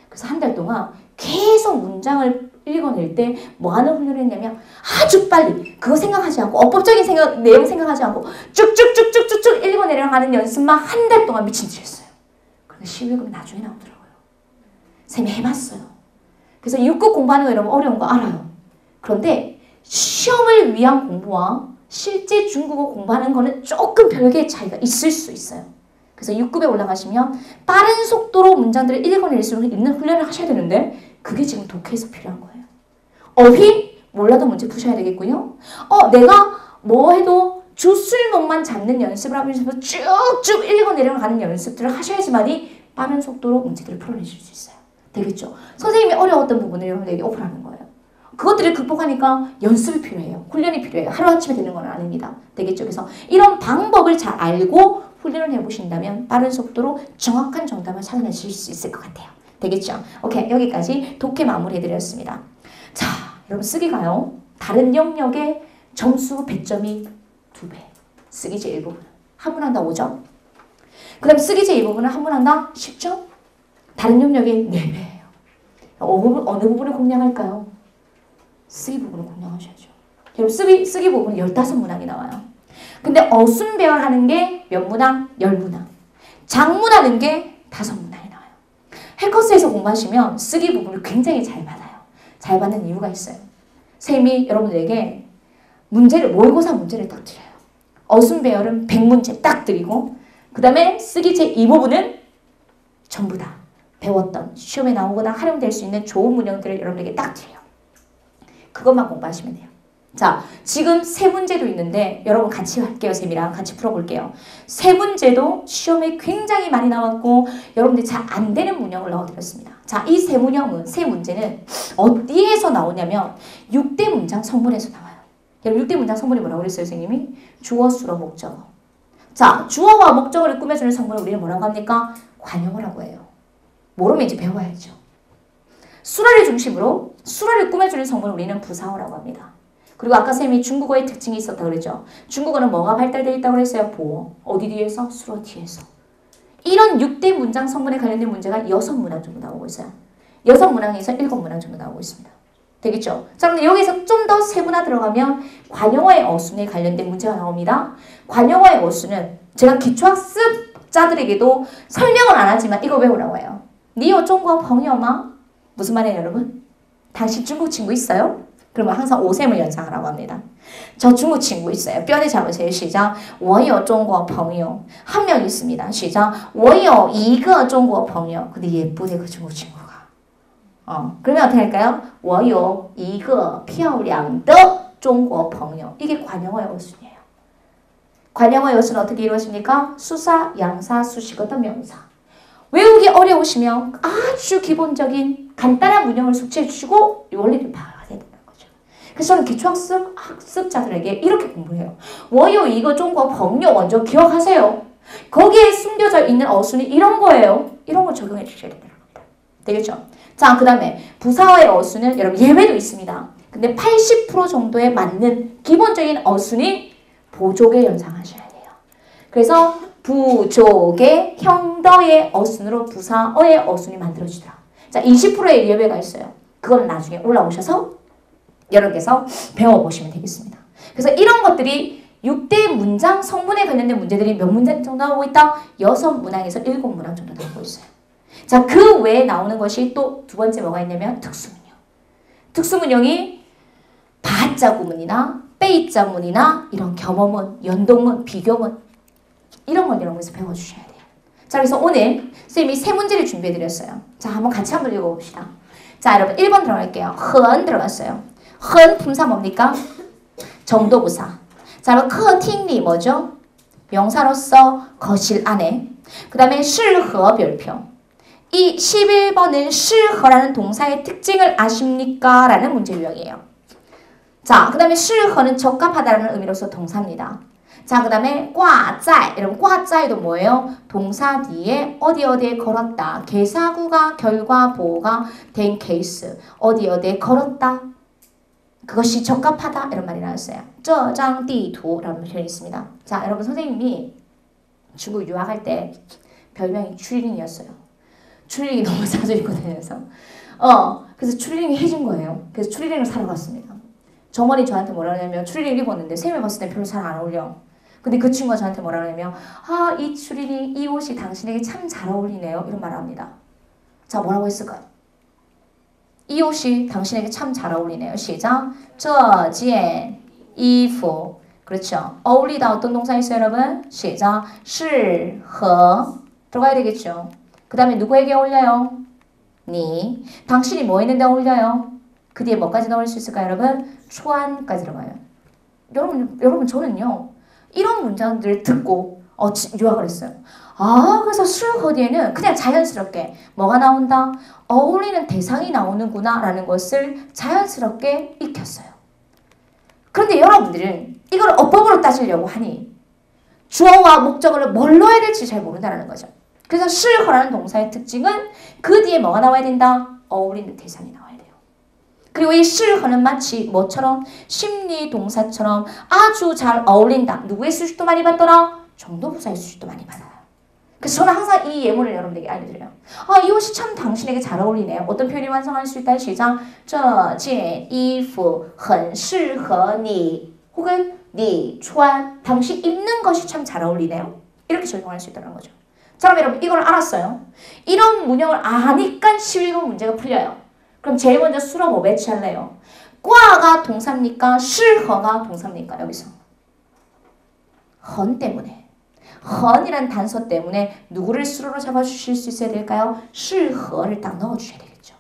그래서 한 달 동안 계속 문장을 읽어낼 때 뭐 하는 훈련을 했냐면 아주 빨리 그거 생각하지 않고 어법적인 내용 생각하지 않고 쭉쭉쭉쭉쭉쭉 읽어내려가는 연습만 한 달 동안 미친 듯이 했어요. 그런데 11급 나중에 나오더라고요. 쌤이 해봤어요. 그래서 6급 공부하는 거 여러분 어려운 거 알아요. 그런데 시험을 위한 공부와 실제 중국어 공부하는 거는 조금 별개의 차이가 있을 수 있어요. 그래서 6급에 올라가시면 빠른 속도로 문장들을 읽어낼 수 있는 훈련을 하셔야 되는데 그게 지금 독해에서 필요한 거예요. 어휘 몰라도 문제 푸셔야 되겠고요. 내가 뭐 해도 주술목만 잡는 연습을 하면서 쭉쭉 읽어내려가는 연습들을 하셔야지만이 빠른 속도로 문제들을 풀어내실 수 있어요. 되겠죠? 선생님이 어려웠던 부분을 여러분에게 오픈하는 거예요. 그것들을 극복하니까 연습이 필요해요. 훈련이 필요해요. 하루아침에 되는 건 아닙니다. 되겠죠? 그래서 이런 방법을 잘 알고 훈련을 해보신다면 빠른 속도로 정확한 정답을 찾아내실 수 있을 것 같아요. 되겠죠? 오케이, 여기까지 독해 마무리해드렸습니다. 자, 여러분 쓰기가요. 다른 영역의 점수 100점이 2배. 쓰기 제1부분. 한 문 한다 5점. 그 다음 쓰기 제2부분은 한 문 한다 10점. 다른 영역이 4배예요. 어느 부분을 공략할까요? 쓰기 부분을 공략하셔야죠. 여러분 쓰기 부분은 15문항이 나와요. 근데 어순 배열하는 게 몇 문항? 10문항. 장문하는 게 5문항이 나와요. 해커스에서 공부하시면 쓰기 부분을 굉장히 잘 받아요. 잘 받는 이유가 있어요. 선생님이 여러분들에게 모의고사 문제를 딱 드려요. 어순 배열은 100문제 딱 드리고 그 다음에 쓰기 제2부분은 전부 다 배웠던 시험에 나오거나 활용될 수 있는 좋은 문형들을 여러분에게 딱 드려요. 그것만 공부하시면 돼요. 자, 지금 3문제도 있는데 여러분 같이 할게요. 쌤이랑 같이 풀어볼게요. 3문제도 시험에 굉장히 많이 나왔고 여러분들이 잘 안 되는 문형을 넣어드렸습니다. 자, 이 3문제는 어디에서 나오냐면 6대 문장 성문에서 나와요. 6대 문장 성문이 뭐라고 그랬어요, 선생님이? 주어, 수로, 목적어. 자, 주어와 목적어를 꾸며주는 성문을 우리는 뭐라고 합니까? 관용어라고 해요. 모르면 이제 배워야죠. 수라를 중심으로 수라를 꾸며주는 성문을 우리는 부사어라고 합니다. 그리고 아까 쌤이 중국어의 특징이 있었다고 그랬죠. 중국어는 뭐가 발달되어 있다고 그랬어요? 보어. 어디 뒤에서? 수로 뒤에서. 이런 6대 문장 성문에 관련된 문제가 6문항 정도 나오고 있어요. 6문항에서 7문항 정도 나오고 있습니다. 되겠죠? 자, 근데 여기서 좀 더 세분화 들어가면 관용어의 어순에 관련된 문제가 나옵니다. 관용어의 어순은 제가 기초학습자들에게도 설명은 안 하지만 이거 외우라고 해요. 니요 중국어朋友吗? 무슨 말이에요, 여러분? 당신 중국 친구 있어요? 그러면 항상 오셈을 연상하라고 합니다. 저 중국 친구 있어요. 뼈대 잡으세요. 시작. 我有中国朋友. 한 명 있습니다. 시작. 我有一个中国朋友. 근데 예쁘대, 그 중국 친구가. 그러면 어떻게 할까요? 我有一个漂亮的中国朋友. 이게 관용어의 어순이에요. 관용어의 어순은 어떻게 이루어집니까? 수사, 양사, 수식어도 명사. 외우기 어려우시면 아주 기본적인 간단한 문형을 숙지해 주시고 이 원리를 봐야 되는 거죠. 그래서 저는 기초학습자들에게 이렇게 공부해요. 我有一个中国朋友 먼저 기억하세요. 거기에 숨겨져 있는 어순이 이런 거예요. 이런 걸 적용해 주셔야 된다는 겁니다. 되겠죠? 자, 그 다음에 부사어의 어순은 여러분 예외도 있습니다. 근데 80% 정도에 맞는 기본적인 어순이 보조개 연상하셔야 돼요. 그래서 부족의 형더의 어순으로 부사어의 어순이 만들어지더라. 자, 20%의 예외가 있어요. 그건 나중에 올라오셔서 여러분께서 배워보시면 되겠습니다. 그래서 이런 것들이 6대 문장 성문에 관련된 문제들이 몇 문제 정도 나오고 있다? 6문항에서 7문항 정도 나오고 있어요. 자, 그 외에 나오는 것이 또 두 번째 뭐가 있냐면 특수문형. 특수문형이 바자구문이나 빼자문이나 이런 겸어문, 연동문, 비교문 이런 건 여러분께서 배워주셔야 돼요. 자, 그래서 오늘 쌤이 3문제를 준비해드렸어요. 자, 한번 같이 한번 읽어봅시다. 자, 여러분 1번 들어갈게요. 헌 들어갔어요. 헌 품사 뭡니까? 정도부사. 자, 여러분 커팅리 뭐죠? 명사로서 거실 안에. 그 다음에 실허 별표. 이 11번은 실허라는 동사의 특징을 아십니까? 라는 문제 유형이에요. 자, 그 다음에 실허는 적합하다는 의미로서 동사입니다. 자, 그 다음에 꽈짜이. 여러분 꽈짜이도 뭐예요? 동사 뒤에 어디에 걸었다. 개사구가 결과 보호가 된 케이스. 어디에 걸었다. 그것이 적합하다. 이런 말이 나왔어요. 这张地图라는 표현이 있습니다. 자, 여러분 선생님이 중국 유학할 때 별명이 추리닝이었어요. 추리닝이 너무 자주 입고 다녀서 그래서 추리닝이 해준 거예요. 그래서 추리닝을 사러 갔습니다. 정원이 저한테 뭐라 하냐면 추리닝 입었는데 쌤이 봤을 때 별로 잘 안 어울려. 근데 그 친구가 저한테 뭐라 하냐면 이 추리닝, 이 옷이 당신에게 참 잘 어울리네요. 이런 말을 합니다. 자, 뭐라고 했을까요? 이 옷이 당신에게 참 잘 어울리네요. 시작. 这件衣服 그렇죠. 어울리다 어떤 동사 있어요, 여러분? 시작. 适合 들어가야 되겠죠. 그 다음에 누구에게 어울려요? 니. 당신이 뭐 했는데 어울려요? 그 뒤에 뭐까지 넣을 수 있을까요, 여러분? 穿까지 들어가요. 여러분 저는요. 이런 문장들을 듣고 유학을 했어요. 아, 그래서 适合 뒤에는 그냥 자연스럽게 뭐가 나온다? 어울리는 대상이 나오는구나 라는 것을 자연스럽게 익혔어요. 그런데 여러분들은 이걸 어법으로 따지려고 하니 주어와 목적어를 뭘 넣어야 될지 잘 모른다는 거죠. 그래서 适合 라는 동사의 특징은 그 뒤에 뭐가 나와야 된다? 어울리는 대상이 나와야 돼요. 그리고 이 适合는 마치 뭐처럼? 심리 동사처럼 아주 잘 어울린다. 누구의 수식도 많이 받더라? 정도부사의 수식도 많이 받아요. 그래서 저는 항상 이 예문을 여러분에게 알려드려요. 아, 이 옷이 참 당신에게 잘 어울리네요. 어떤 표현이 완성할 수 있다? 시작. 这件衣服很适合你 혹은 你穿 당신 입는 것이 참 잘 어울리네요. 이렇게 적용할 수 있다는 거죠. 자, 그럼 여러분 이걸 알았어요. 이런 문형을 아니까 11번 문제가 풀려요. 그럼 제일 먼저 수로 뭐 배치할래요? 挂가 동사입니까? 适合가 동사입니까? 여기서 很 때문에 很이란 단서 때문에 누구를 수로로 잡아주실 수 있어야 될까요? 适合를 딱 넣어주셔야 되겠죠.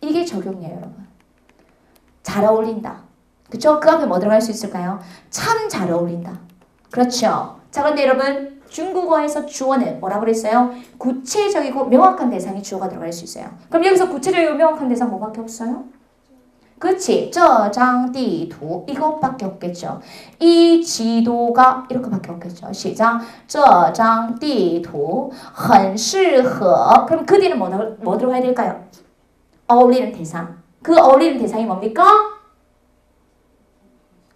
이게 적용이에요, 여러분. 잘 어울린다. 그쵸? 그 앞에 뭐 들어갈 수 있을까요? 참 잘 어울린다. 그렇죠. 자, 근데 여러분 중국어에서 주어는 뭐라고 그랬어요? 구체적이고 명확한 대상이 주어가 들어갈 수 있어요. 그럼 여기서 구체적이고 명확한 대상 뭐밖에 없어요? 그치? 这张地图 이것밖에 없겠죠. 이 지도가 이렇게밖에 없겠죠. 시작. 这张地图很适合 그럼 그 뒤에는 뭐 들어가야 될까요? 어울리는 대상. 그 어울리는 대상이 뭡니까?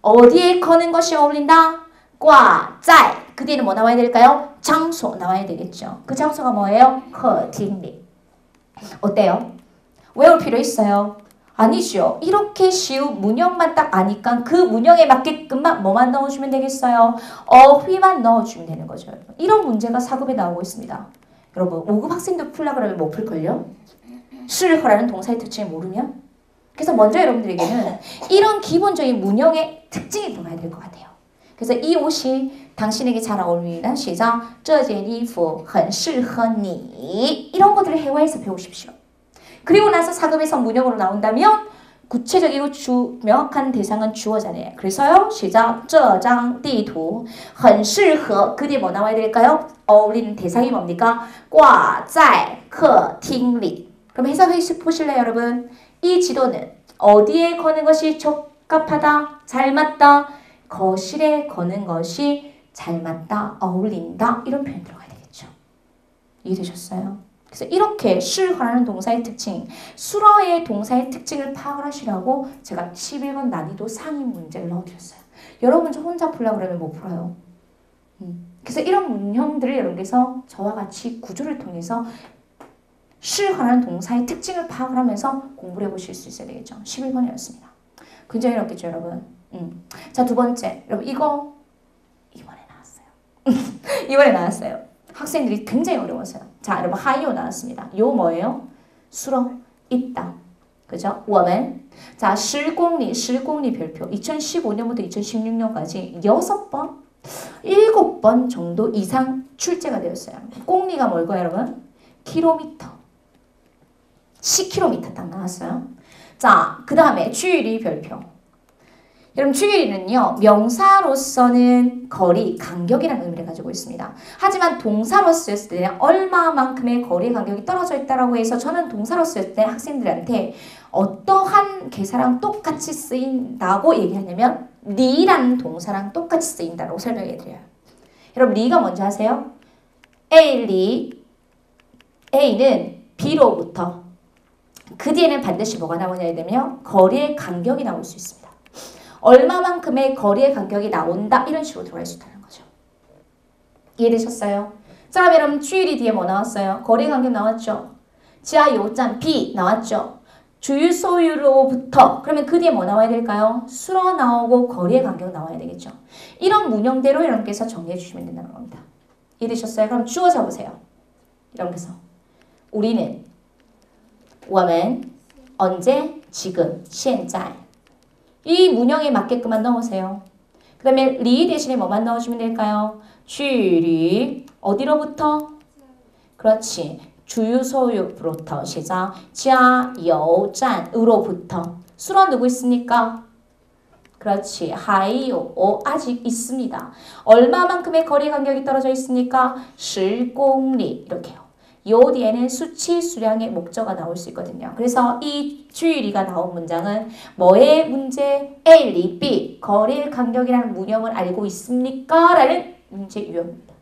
어디에 거는 것이 어울린다? 挂在그 뒤에는 뭐 나와야 될까요? 장소 나와야 되겠죠. 그 장소가 뭐예요? 客厅里 어때요? 외울 필요 있어요? 아니죠. 이렇게 쉬운 문형만 딱 아니까 그 문형에 맞게끔만 뭐만 넣어주면 되겠어요? 어휘만 넣어주면 되는 거죠. 이런 문제가 4급에 나오고 있습니다. 여러분 5급 학생도 풀라 그러면 못 풀걸요? 适合라는 동사의 특징을 모르면? 그래서 먼저 여러분들에게는 이런 기본적인 문형의 특징이 들어가야 될 것 같아요. 그래서 이 옷이 당신에게 잘 어울리는 시작 这件衣服很适合你 이런 것들을 회화해서 배우십시오. 그리고 나서 4급에서 문형으로 나온다면 구체적이고 명확한 대상은 주어잖아요. 그래서요. 시작. 这张地图很适合 그 뒤에 뭐 나와야 될까요? 어울리는 대상이 뭡니까? 挂在客厅里 그럼 해석해 보실래요, 여러분? 이 지도는 어디에 거는 것이 적합하다? 잘 맞다? 거실에 거는 것이 잘 맞다? 어울린다? 이런 표현 들어가야 되겠죠. 이해되셨어요? 그래서 이렇게 适合라는 동사의 특징, 수어의 동사의 특징을 파악을 하시라고 제가 11번 난이도 상위 문제를 넣어드렸어요. 여러분 저 혼자 풀려고 그러면 못 풀어요. 그래서 이런 문형들을 여러분께서 저와 같이 구조를 통해서 适合라는 동사의 특징을 파악을 하면서 공부를 해보실 수 있어야 되겠죠. 11번이었습니다. 굉장히 어렵겠죠, 여러분. 자, 두 번째. 여러분 이거 이번에 나왔어요. 이번에 나왔어요. 학생들이 굉장히 어려웠어요. 자, 여러분 하이오 나왔습니다. 요 뭐예요? 수로 있다. 그죠? 我们 자, 10公里별표 2015년부터 2016년까지 6번, 7번 정도 이상 출제가 되었어요. 공리가 뭘까요, 여러분? 킬로미터. 10km 딱 나왔어요. 자, 그 다음에 주일이 별표. 여러분 주일이는요. 명사로서는 거리, 간격이라는 의미를 가지고 있습니다. 하지만 동사로서 했을 때는 얼마만큼의 거리, 간격이 떨어져 있다고 해서 저는 동사로서 했을 때 학생들한테 어떠한 계사랑 똑같이 쓰인다고 얘기하냐면 리라는 동사랑 똑같이 쓰인다고 설명해 드려요. 여러분 리가 뭔지 아세요? A는 B로부터 그 뒤에는 반드시 뭐가 나오냐 되면 거리의 간격이 나올 수 있습니다. 얼마만큼의 거리의 간격이 나온다 이런 식으로 들어갈 수 있다는 거죠. 이해되셨어요? 자, 그럼 여러분 주일이 뒤에 뭐 나왔어요? 거리의 간격 나왔죠? 지하 요점 B 나왔죠? 주유소유로부터 그러면 그 뒤에 뭐 나와야 될까요? 수로 나오고 거리의 간격 나와야 되겠죠. 이런 문형대로 여러분께서 정리해 주시면 된다는 겁니다. 이해되셨어요? 그럼 주어 잡으세요. 여러분께서 우리는 我们 언제? 지금. 现在. 이 문형에 맞게끔만 넣으세요. 그 다음에 리 대신에 뭐만 넣어주면 될까요? 距离. 어디로부터? 그렇지. 주유소로부터 시작. 加油站으로부터. 수로 누구 있습니까? 그렇지. 还有 아직 있습니다. 얼마만큼의 거리 간격이 떨어져 있습니까? 10公里 이렇게요. 요 뒤에는 수치, 수량의 목적어가 나올 수 있거든요. 그래서 이 주의리가 나온 문장은 뭐의 문제? A, B, 거리 간격이라는 문형을 알고 있습니까? 라는 문제 유형입니다.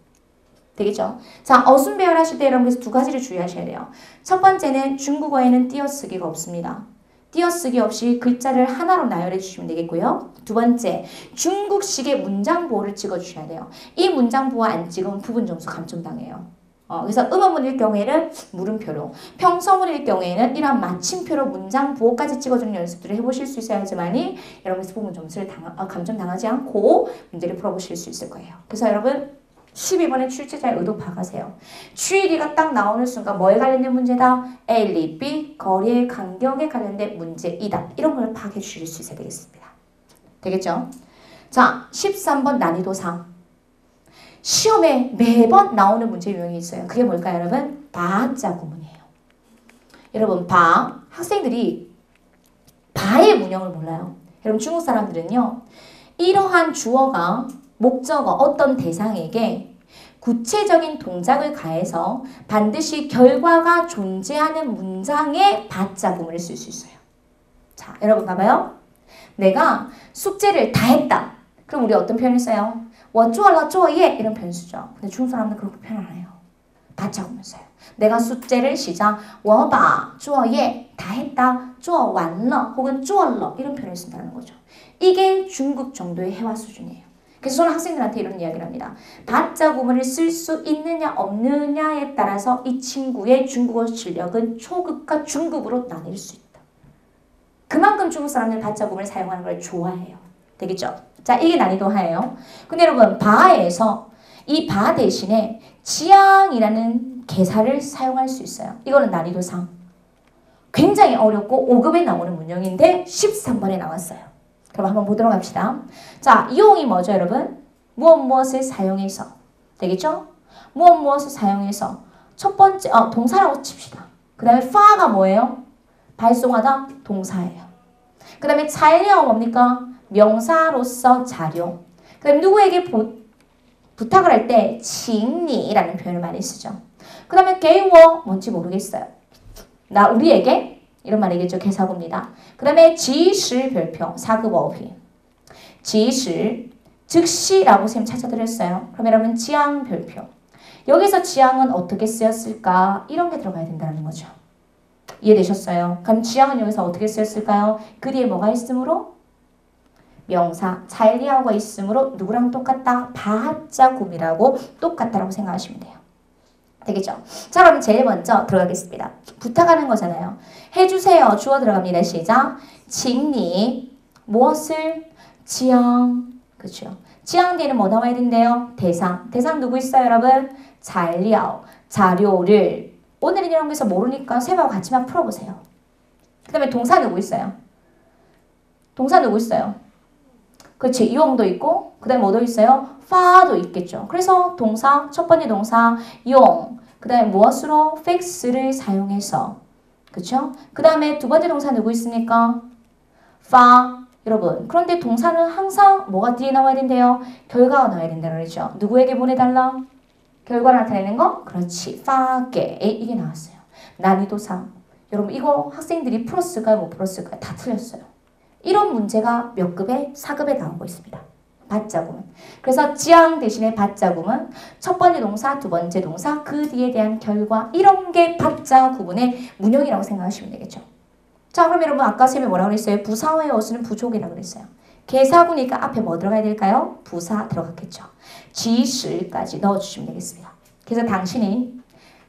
되겠죠? 자, 어순 배열하실 때 여러분 그래서 두 가지를 주의하셔야 돼요. 첫 번째는 중국어에는 띄어쓰기가 없습니다. 띄어쓰기 없이 글자를 하나로 나열해 주시면 되겠고요. 두 번째, 중국식의 문장보호를 찍어주셔야 돼요. 이 문장보호 안 찍으면 부분 점수 감점당해요. 그래서 음어문일 경우에는 물음표로, 평서문일 경우에는 이런 마침표로 문장보호까지 찍어주는 연습들을 해보실 수 있어야지만이 여러분께서 부분 점수를 감점당하지 않고 문제를 풀어보실 수 있을 거예요. 그래서 여러분 12번의 출제자의 의도 파악하세요. 추이리가 딱 나오는 순간 뭐에 관련된 문제다? A, B, 거리의 간격에 관련된 문제이다. 이런 걸 파악해 주실 수 있어야 되겠습니다. 되겠죠? 자, 13번 난이도 3. 시험에 매번 나오는 문제 유형이 있어요. 그게 뭘까요, 여러분? 바자 구문이에요. 여러분, 학생들이 바의 문형을 몰라요. 여러분, 중국 사람들은요, 이러한 주어가 목적어 어떤 대상에게 구체적인 동작을 가해서 반드시 결과가 존재하는 문장에 바자 구문을 쓸 수 있어요. 자, 여러분 봐봐요. 내가 숙제를 다 했다. 그럼 우리 어떤 표현을 써요? 我做了作业 이런 표현 쓰죠. 근데 중국 사람들은 그렇게 표현 안 해요. 바자 구문 써요. 내가 숙제를 시작 我把作业 다 했다. 做完了 혹은 做了 이런 표현을 쓴다는 거죠. 이게 중국 정도의 회화 수준이에요. 그래서 저는 학생들한테 이런 이야기를 합니다. 바자 구문을 쓸 수 있느냐 없느냐에 따라서 이 친구의 중국어 실력은 초급과 중급으로 나뉠 수 있다. 그만큼 중국 사람들은 바자 구문을 사용하는 걸 좋아해요. 되겠죠? 자, 이게 난이도 하예요. 근데 여러분, 바에서 이 바 대신에 지향이라는 개사를 사용할 수 있어요. 이거는 난이도 3. 굉장히 어렵고 5급에 나오는 문형인데 13번에 나왔어요. 그럼 한번 보도록 합시다. 자, 이용이 뭐죠, 여러분? 무엇을 사용해서. 되겠죠? 무엇을 사용해서. 첫 번째, 동사라고 칩시다. 그 다음에 파가 뭐예요? 발송하다 동사예요. 그 다음에材料 뭡니까? 명사로서 자료. 그 다음에 누구에게 부탁을 할 때 请你라는 표현을 많이 쓰죠. 그 다음에 给我 뭔지 모르겠어요. 우리에게 이런 말이겠죠. 개사구입니다. 그 다음에 即时 별표 4급 어휘. 即时 즉시라고 쌤 찾아드렸어요. 그럼 여러분 지향 별표. 여기서 지향은 어떻게 쓰였을까? 이런 게 들어가야 된다는 거죠. 이해되셨어요? 그럼 지향은 여기서 어떻게 쓰였을까요? 그 뒤에 뭐가 있으므로? 명사, 잘리하고가 있으므로 누구랑 똑같다? 바자구이라고 똑같다라고 생각하시면 돼요. 되겠죠? 자, 그럼 제일 먼저 들어가겠습니다. 부탁하는 거잖아요. 해주세요. 주어 들어갑니다. 시작. 请你 무엇을? 지향. 그렇죠? 지향 뒤에는 뭐 나와야 된대요? 대상. 대상 누구 있어요, 여러분? 잘려. 자료를. 오늘은 이런 거에서 모르니까 쌤하고 같이만 풀어보세요. 그 다음에 동사 누구 있어요? 동사 누구 있어요? 그렇지. 이용도 있고 그 다음에 뭐도 있어요? 파도 있겠죠. 그래서 동사, 첫 번째 동사 용. 그 다음에 무엇으로? 팩스를 사용해서. 그렇죠? 그 다음에 두 번째 동사 누구 있습니까? 파. 여러분, 그런데 동사는 항상 뭐가 뒤에 나와야 된대요? 결과가 나와야 된다는 거죠. 누구에게 보내달라? 결과 나타내는 거? 그렇지. 파게. 이게 나왔어요. 난이도 3. 여러분, 이거 학생들이 풀었을까요? 못 풀었을까요? 다 틀렸어요. 이런 문제가 몇 급에? 4급에 나오고 있습니다. 바자구문. 그래서 지향 대신에 바자구문, 첫 번째 동사, 두 번째 동사, 그 뒤에 대한 결과, 이런 게 바자구문의 문형이라고 생각하시면 되겠죠. 자, 그럼 여러분 아까 쌤이 뭐라고 그랬어요? 부사어의 어순은 부족이라고 그랬어요. 개사구니까 앞에 뭐 들어가야 될까요? 부사 들어갔겠죠. 지시까지 넣어주시면 되겠습니다. 그래서 당신이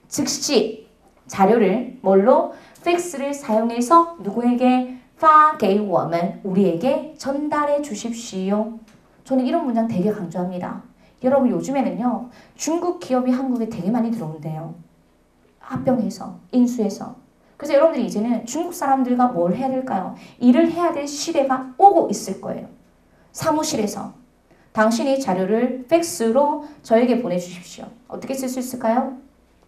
즉시 자료를 뭘로? 팩스를 사용해서 누구에게? 发给我们 우리에게 전달해 주십시오. 저는 이런 문장 되게 강조합니다. 여러분 요즘에는요. 중국 기업이 한국에 되게 많이 들어온대요. 합병해서, 인수해서. 그래서 여러분들이 이제는 중국 사람들과 뭘 해야 될까요? 일을 해야 될 시대가 오고 있을 거예요. 사무실에서 당신이 자료를 팩스로 저에게 보내주십시오. 어떻게 쓸 수 있을까요?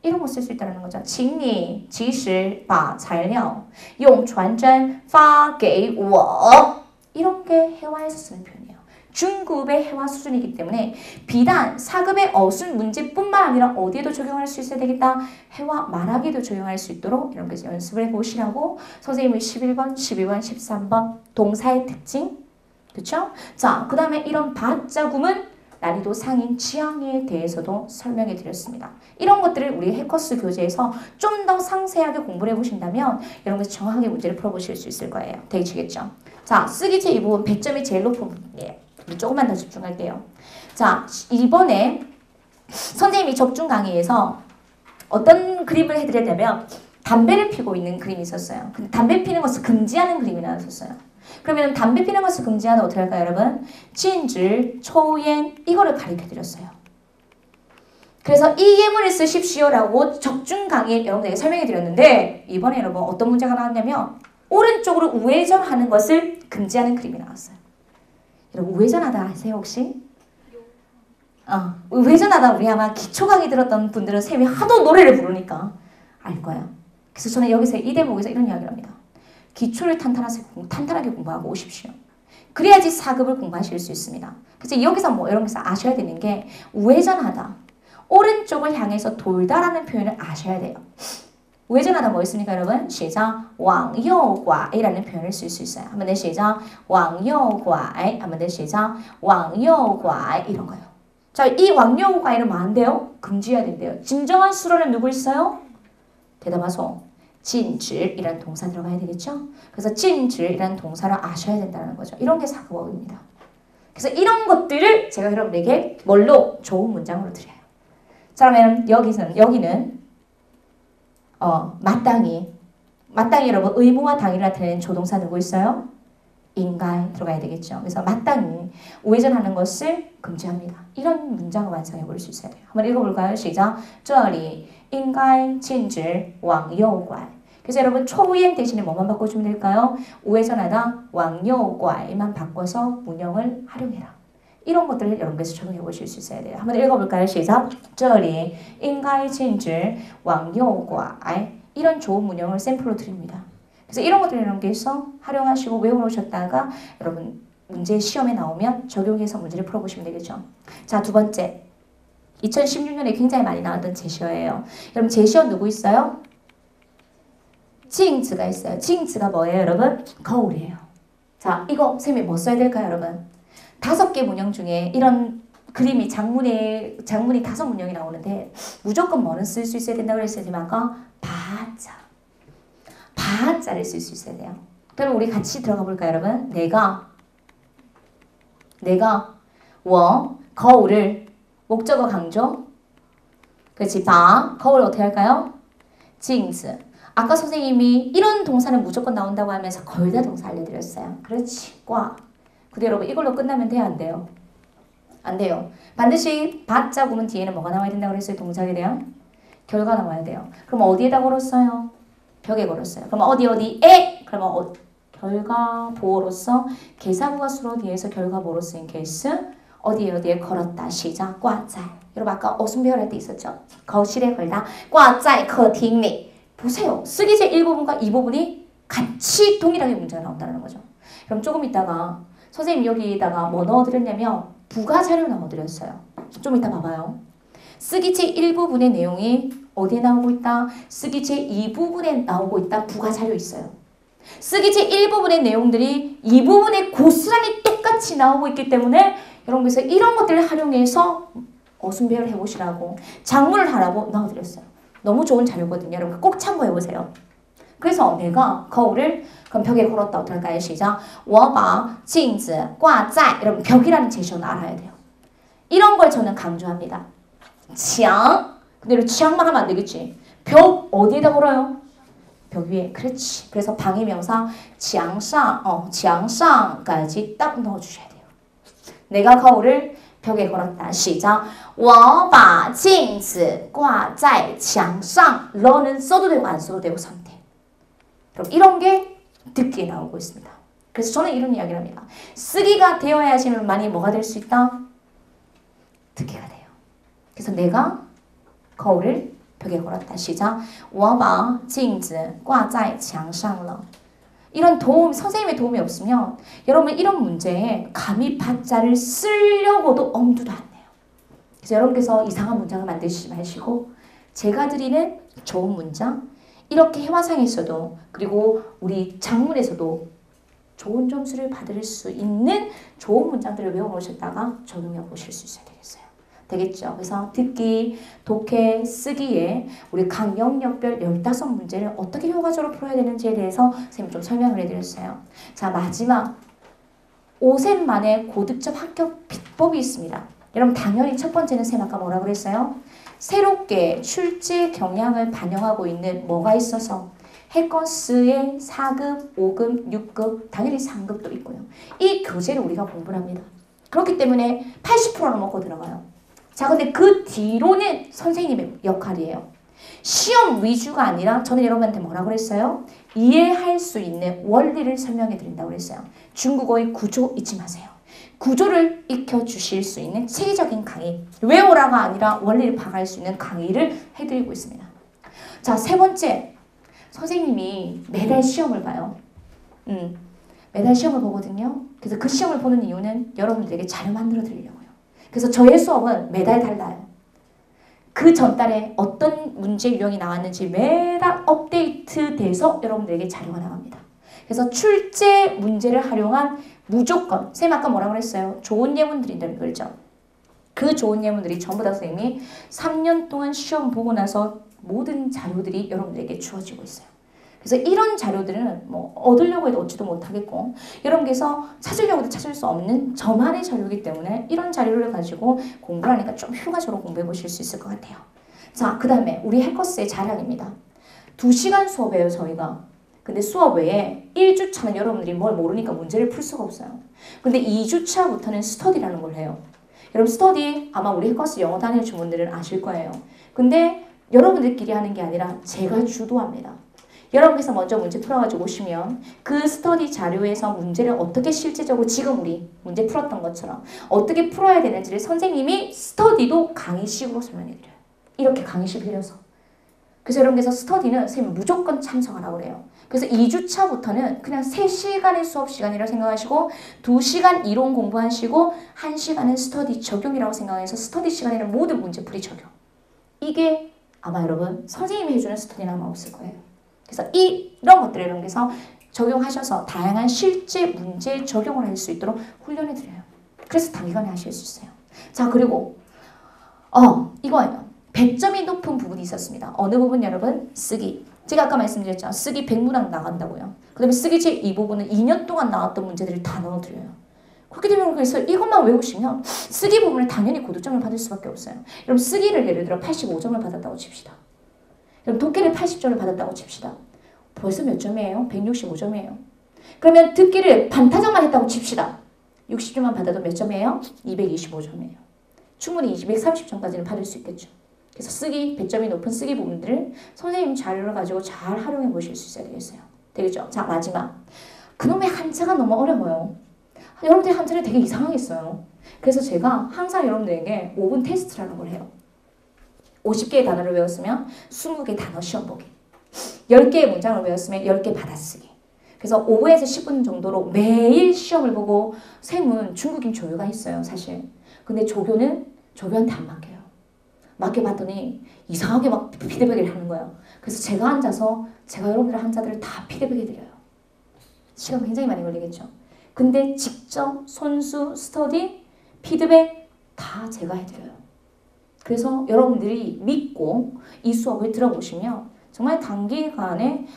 이런 거 쓸 수 있다는 거죠. 请你及时把材料用传真发给我. 이런 게 회화에서 쓰는 표현이에요. 중급의 회화 수준이기 때문에 비단 사급의 어순 문제뿐만 아니라 어디에도 적용할 수 있어야 되겠다. 회화 말하기도 적용할 수 있도록 이런 거 연습을 해보시라고 선생님이 11번, 12번, 13번 동사의 특징. 그쵸? 자, 그 다음에 이런 바자금은 난이도 상인 지향에 대해서도 설명해 드렸습니다. 이런 것들을 우리 해커스 교재에서 좀 더 상세하게 공부를 해보신다면 여러분들 정확하게 문제를 풀어보실 수 있을 거예요. 되시겠죠? 자, 쓰기제 이 부분 100점이 제일 높은 부분이에요. 우리 조금만 더 집중할게요. 자, 이번에 선생님이 적중 강의에서 어떤 그림을 해드렸냐면 담배를 피고 있는 그림이 있었어요. 근데 담배 피는 것을 금지하는 그림이 나왔었어요. 그러면 담배 피는 것을 금지하는 어떻게 할까요, 여러분? 禁止抽烟 이거를 가르쳐드렸어요. 그래서 이 예문을 쓰십시오라고 적중 강의에 여러분에게 설명해 드렸는데 이번에 여러분 어떤 문제가 나왔냐면 오른쪽으로 우회전하는 것을 금지하는 그림이 나왔어요. 여러분 우회전하다 아세요 혹시? 우회전하다 우리 아마 기초 강의 들었던 분들은 쌤이 하도 노래를 부르니까 알 거예요. 그래서 저는 여기서 이 대목에서 이런 이야기를 합니다. 기초를 탄탄하게 공부하고 오십시오. 그래야지 4급을 공부하실 수 있습니다. 그래서 여기서 뭐 이런 것을 아셔야 되는 게 우회전하다. 오른쪽을 향해서 돌다라는 표현을 아셔야 돼요. 우회전하다 뭐 있습니까 여러분? 시작 왕右拐라는 표현을 쓸 수 있어요. 한번 더 시작 왕右拐 한번 더 시작 왕右拐 이런 거예요. 자, 이 왕右拐는 뭐 안 돼요? 금지해야 된대요. 진정한 수로는 누구 있어요? 대답하소. 禁止이라는 동사 들어가야 되겠죠? 그래서 禁止이라는 동사를 아셔야 된다는 거죠. 이런 게 4급어입니다. 그래서 이런 것들을 제가 여러분에게 뭘로? 좋은 문장으로 드려요. 자, 그러면 여기는 마땅히 여러분 의무와 당위를 나타내는 조동사 누구 있어요? 인가에 들어가야 되겠죠. 그래서 마땅히 우회전하는 것을 금지합니다. 이런 문장을 완성해 볼 수 있어야 돼요. 한번 읽어볼까요? 시작. 这里应该禁止往右拐. 그래서 여러분 초우행 대신에 뭐만 바꿔주면 될까요? 우회전하다 왕右拐만 바꿔서 문형을 활용해라. 이런 것들을 여러분께서 적용해 보실 수 있어야 돼요. 한번 읽어볼까요? 시작. 这里应该禁止往右拐. 이런 좋은 문형을 샘플로 드립니다. 그래서 이런 것들을 여러분께서 활용하시고 외워놓으셨다가 여러분 문제 시험에 나오면 적용해서 문제를 풀어보시면 되겠죠. 자, 두 번째. 2016년에 굉장히 많이 나왔던 제시어예요. 여러분 제시어 누구 있어요? 镜子가 있어요. 镜子가 뭐예요, 여러분? 거울이에요. 자, 이거 쌤이 뭐 써야 될까요, 여러분? 5개 문형 중에 이런 그림이 장문이 5문형이 나오는데 무조건 뭐는 쓸 수 있어야 된다고 그랬지만 아까 바자를 쓸 수 있어야 돼요. 그럼 우리 같이 들어가 볼까요, 여러분? 내가 거울을 목적어 강조. 그렇지, 거울 어떻게 할까요? 镜子. 아까 선생님이 이런 동사는 무조건 나온다고 하면서 걸다 동사 알려드렸어요. 그렇지, 과. 근데 여러분 이걸로 끝나면 돼요, 안 돼요? 안 돼요. 반드시 바자 구문 뒤에는 뭐가 나와야 된다고 그랬어요? 동작에 대한 결과 나와야 돼요. 그럼 어디에다 걸었어요? 벽에 걸었어요. 그럼 어디에? 그러면 결과 보어로서 계사구가 수로 뒤에서 결과 보어로 쓰인 케이스 어디에 걸었다. 시작. 挂在. 여러분 아까 어순 배열할 때 있었죠? 거실에 걸다. 挂在客厅里. 보세요. 쓰기제 1부분과 2부분이 같이 동일하게 문제가 나온다는 거죠. 그럼 조금 있다가 선생님 여기다가 뭐 넣어드렸냐면 부가자료 넣어드렸어요. 좀 이따 봐봐요. 쓰기제 1부분의 내용이 어디에 나오고 있다? 쓰기제 2부분에 나오고 있다. 부가자료 있어요. 쓰기제 1부분의 내용들이 2부분에 고스란히 똑같이 나오고 있기 때문에 여러분께서 이런 것들을 활용해서 어순 배열을 해보시라고 작문을 하라고 넣어드렸어요. 너무 좋은 자료거든요. 여러분 꼭 참고해보세요. 그래서 내가 거울을 그럼 벽에 걸었다. 어떨까요? 시작. 我把镜子挂在. 여러분 벽이라는 제시어는 알아야 돼요. 이런 걸 저는 강조합니다. 墙. 근데 이렇게墙만 하면 안 되겠지. 벽 어디에다 걸어요? 벽 위에. 그렇지. 그래서 방해명사 墙上, 墙上까지 딱 넣어주셔야 돼요. 내가 거울을 벽에 걸었다. 시작. 我把镜子挂在墙上. 러는 써도 되고 안 써도 되고 선택. 그럼 이런 게 듣기에 나오고 있습니다. 그래서 저는 이런 이야기를 합니다. 쓰기가 되어야지만 많이 뭐가 될 수 있다? 듣기가 돼요. 그래서 내가 거울을 벽에 걸었다. 시작. 我把镜子挂在墙上了. 이런 도움, 선생님의 도움이 없으면 여러분 이런 문제에 감히 받자를 쓰려고도 엄두도 안 내요. 그래서 여러분께서 이상한 문장을 만드시지 마시고 제가 드리는 좋은 문장, 이렇게 해화상에서도 그리고 우리 작문에서도 좋은 점수를 받을 수 있는 좋은 문장들을 외워놓으셨다가 적용해 보실 수 있어야 되겠어요. 되겠죠? 그래서 듣기, 독해, 쓰기에 우리 각 영역별 15문제를 어떻게 효과적으로 풀어야 되는지에 대해서 선생님이 좀 설명을 해드렸어요. 자, 마지막 5셈 만에 고득점 합격 비법이 있습니다. 여러분 당연히 첫 번째는 쌤 아까 뭐라 그랬어요? 새롭게 출제 경향을 반영하고 있는 뭐가 있어서 해커스의 4급, 5급, 6급, 당연히 3급도 있고요. 이 교재를 우리가 공부를 합니다. 그렇기 때문에 80%는 먹고 들어가요. 자, 근데 그 뒤로는 선생님의 역할이에요. 시험 위주가 아니라 저는 여러분한테 뭐라고 그랬어요? 이해할 수 있는 원리를 설명해 드린다고 그랬어요. 중국어의 구조 잊지 마세요. 구조를 익혀주실 수 있는 체계적인 강의, 외우라가 아니라 원리를 파악할 수 있는 강의를 해드리고 있습니다. 자, 세 번째, 선생님이 매달 시험을 봐요. 매달 시험을 보거든요. 그래서 그 시험을 보는 이유는 여러분들에게 자료 만들어 드리려고요. 그래서 저의 수업은 매달 달라요. 그 전달에 어떤 문제 유형이 나왔는지 매달 업데이트돼서 여러분들에게 자료가 나갑니다. 그래서 출제 문제를 활용한 무조건, 쌤 아까 뭐라고 그랬어요? 좋은 예문들이라는 거죠. 그 좋은 예문들이 전부 다 선생님이 3년 동안 시험 보고 나서 모든 자료들이 여러분들에게 주어지고 있어요. 그래서 이런 자료들은 뭐 얻으려고 해도 얻지도 못하겠고 여러분께서 찾으려고도 찾을 수 없는 저만의 자료이기 때문에 이런 자료를 가지고 공부를 하니까 좀 효과적으로 공부해 보실 수 있을 것 같아요. 자, 그 다음에 우리 해커스의 자랑입니다. 2시간 수업이에요, 저희가. 근데 수업 외에 1주차는 여러분들이 뭘 모르니까 문제를 풀 수가 없어요. 근데 2주차부터는 스터디라는 걸 해요. 여러분 스터디 아마 우리 해커스 영어 다니시는 분들은 아실 거예요. 근데 여러분들끼리 하는 게 아니라 제가 주도합니다. 여러분께서 먼저 문제 풀어가지고 오시면 그 스터디 자료에서 문제를 어떻게 실제적으로 지금 우리 문제 풀었던 것처럼 어떻게 풀어야 되는지를 선생님이 스터디도 강의식으로 설명해드려요. 이렇게 강의식 빌려서. 그래서 여러분께서 스터디는 선생님 무조건 참석하라고 그래요. 그래서 2주차부터는 그냥 3시간의 수업 시간이라고 생각하시고 2시간 이론 공부하시고 1시간은 스터디 적용이라고 생각해서 스터디 시간에는 모든 문제풀이 적용. 이게 아마 여러분 선생님이 해주는 스터디는 아마 없을 거예요. 그래서 이런 것들을 여러분께서 적용하셔서 다양한 실제 문제 적용을 할 수 있도록 훈련해 드려요. 그래서 단기간에 하실 수 있어요. 자, 그리고 이거예요. 100점이 높은 부분이 있었습니다. 어느 부분 여러분? 쓰기. 제가 아까 말씀드렸죠. 쓰기 100문항 나간다고요. 그 다음에 쓰기 제2부분은 2년 동안 나왔던 문제들을 다 넣어드려요. 그렇게 되면 그래서 이것만 외우시면 쓰기 부분을 당연히 고득점을 받을 수밖에 없어요. 여러분 쓰기를 예를 들어 85점을 받았다고 칩시다. 그럼 독해를 80점을 받았다고 칩시다. 벌써 몇 점이에요? 165점이에요. 그러면 듣기를 반타작만 했다고 칩시다. 60점만 받아도 몇 점이에요? 225점이에요. 충분히 230점까지는 받을 수 있겠죠. 그래서 쓰기, 100점이 높은 쓰기 부분들을 선생님 자료를 가지고 잘 활용해 보실 수 있어야 되겠어요. 되겠죠? 자, 마지막. 그놈의 한자가 너무 어려워요. 여러분들이 한자를 되게 이상하게 써요. 그래서 제가 항상 여러분들에게 5분 테스트라는 걸 해요. 50개의 단어를 외웠으면 20개 단어 시험 보기. 10개의 문장을 외웠으면 10개 받아쓰기. 그래서 5분에서 10분 정도로 매일 시험을 보고 쌤은 중국인 조교가 있어요, 사실. 근데 조교한테 안 맡겨요. 맡겨봤더니 이상하게 막 피드백을 하는 거예요. 그래서 제가 앉아서 제가 여러분들의 한자들을 다 피드백해드려요. 시간 굉장히 많이 걸리겠죠. 근데 직접 손수, 스터디, 피드백 다 제가 해드려요. 그래서 여러분들이 믿고 이 수업을 들어보시면 정말 단기간에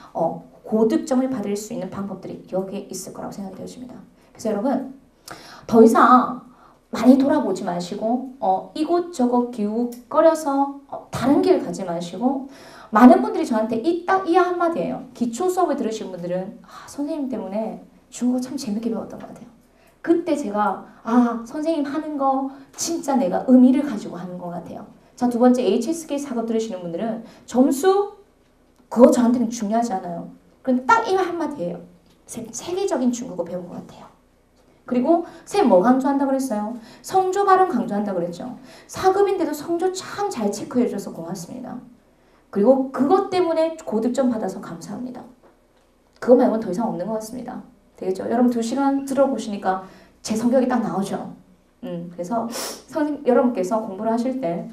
고득점을 받을 수 있는 방법들이 여기에 있을 거라고 생각이 되어집니다. 그래서 여러분 더 이상 많이 돌아보지 마시고 이곳저곳 기웃거려서 다른 길 가지 마시고 많은 분들이 저한테 이 한마디예요. 기초 수업을 들으신 분들은 선생님 때문에 중국어 참 재밌게 배웠던 것 같아요. 그때 제가 선생님 하는 거 진짜 내가 의미를 가지고 하는 것 같아요. 자, 두 번째 HSK 4급 들으시는 분들은 점수 그거 저한테는 중요하지 않아요. 그런데 딱 이 한마디예요. 쌤 체계적인 중국어 배운 것 같아요. 그리고 쌤 뭐 강조한다 그랬어요? 성조 발음 강조한다 그랬죠. 4급인데도 성조 참 잘 체크해 줘서 고맙습니다. 그리고 그것 때문에 고득점 받아서 감사합니다. 그거 말고는 더 이상 없는 것 같습니다. 되겠죠? 여러분 2시간 들어보시니까 제 성격이 딱 나오죠. 그래서 여러분께서 공부를 하실 때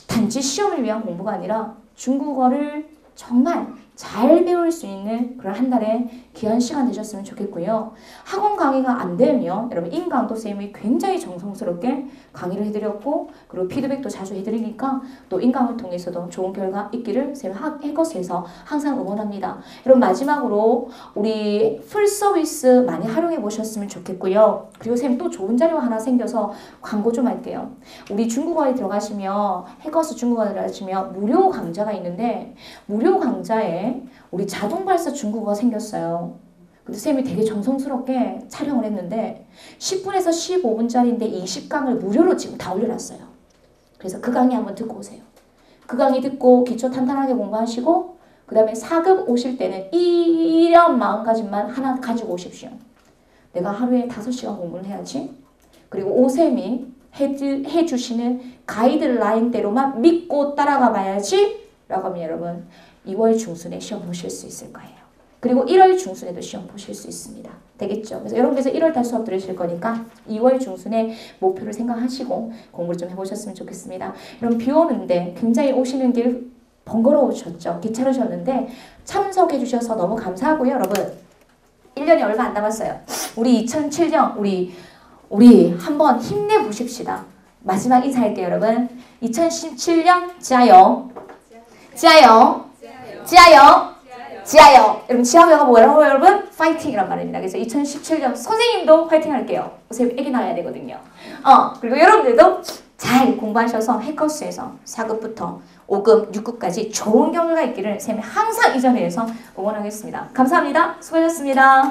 단지 시험을 위한 공부가 아니라 중국어를 정말 잘 배울 수 있는 그런 한 달의 귀한 시간 되셨으면 좋겠고요. 학원 강의가 안 되면 여러분 인강도 쌤이 굉장히 정성스럽게 강의를 해드렸고 그리고 피드백도 자주 해드리니까 또 인강을 통해서도 좋은 결과 있기를 쌤이 해것에서 항상 응원합니다. 여러분 마지막으로 우리 풀 서비스 많이 활용해 보셨으면 좋겠고요. 그리고 쌤 또 좋은 자료 하나 생겨서 광고 좀 할게요. 우리 중국어에 들어가시면 해커스 중국어에 들어가시면 무료 강좌가 있는데 무료 강좌에 우리 자동발사 중국어가 생겼어요. 근데 쌤이 되게 정성스럽게 촬영을 했는데 10분에서 15분짜리인데 20강을 무료로 지금 다 올려놨어요. 그래서 그 강의 한번 듣고 오세요. 그 강의 듣고 기초 탄탄하게 공부하시고 그 다음에 4급 오실 때는 이런 마음가짐만 하나 가지고 오십시오. 내가 하루에 5시간 공부를 해야지. 그리고 오쌤이 해주시는 가이드라인대로만 믿고 따라가 봐야지 라고 하면 여러분 2월 중순에 시험 보실 수 있을 거예요. 그리고 1월 중순에도 시험 보실 수 있습니다. 되겠죠? 그래서 여러분께서 1월 달 수업 들으실 거니까 2월 중순에 목표를 생각하시고 공부를 좀 해보셨으면 좋겠습니다. 여러분 비 오는데 굉장히 오시는 길 번거로우셨죠? 귀찮으셨는데 참석해 주셔서 너무 감사하고요. 여러분 1년이 얼마 안 남았어요. 우리 2007년 우리 한번 힘내보십시다. 마지막 인사할게요. 여러분 2017년 지하요. 지하요. 지하요. 지하요. 여러분 지하요가 뭐라고 여러분? 파이팅이란 말입니다. 그래서 2017년 선생님도 파이팅 할게요. 선생님 애기 낳아야 되거든요. 그리고 여러분들도 잘 공부하셔서 해커스에서 4급부터 5급, 6급까지 좋은 경우가 있기를 쌤이 항상 이 자리에서 응원하겠습니다. 감사합니다. 수고하셨습니다.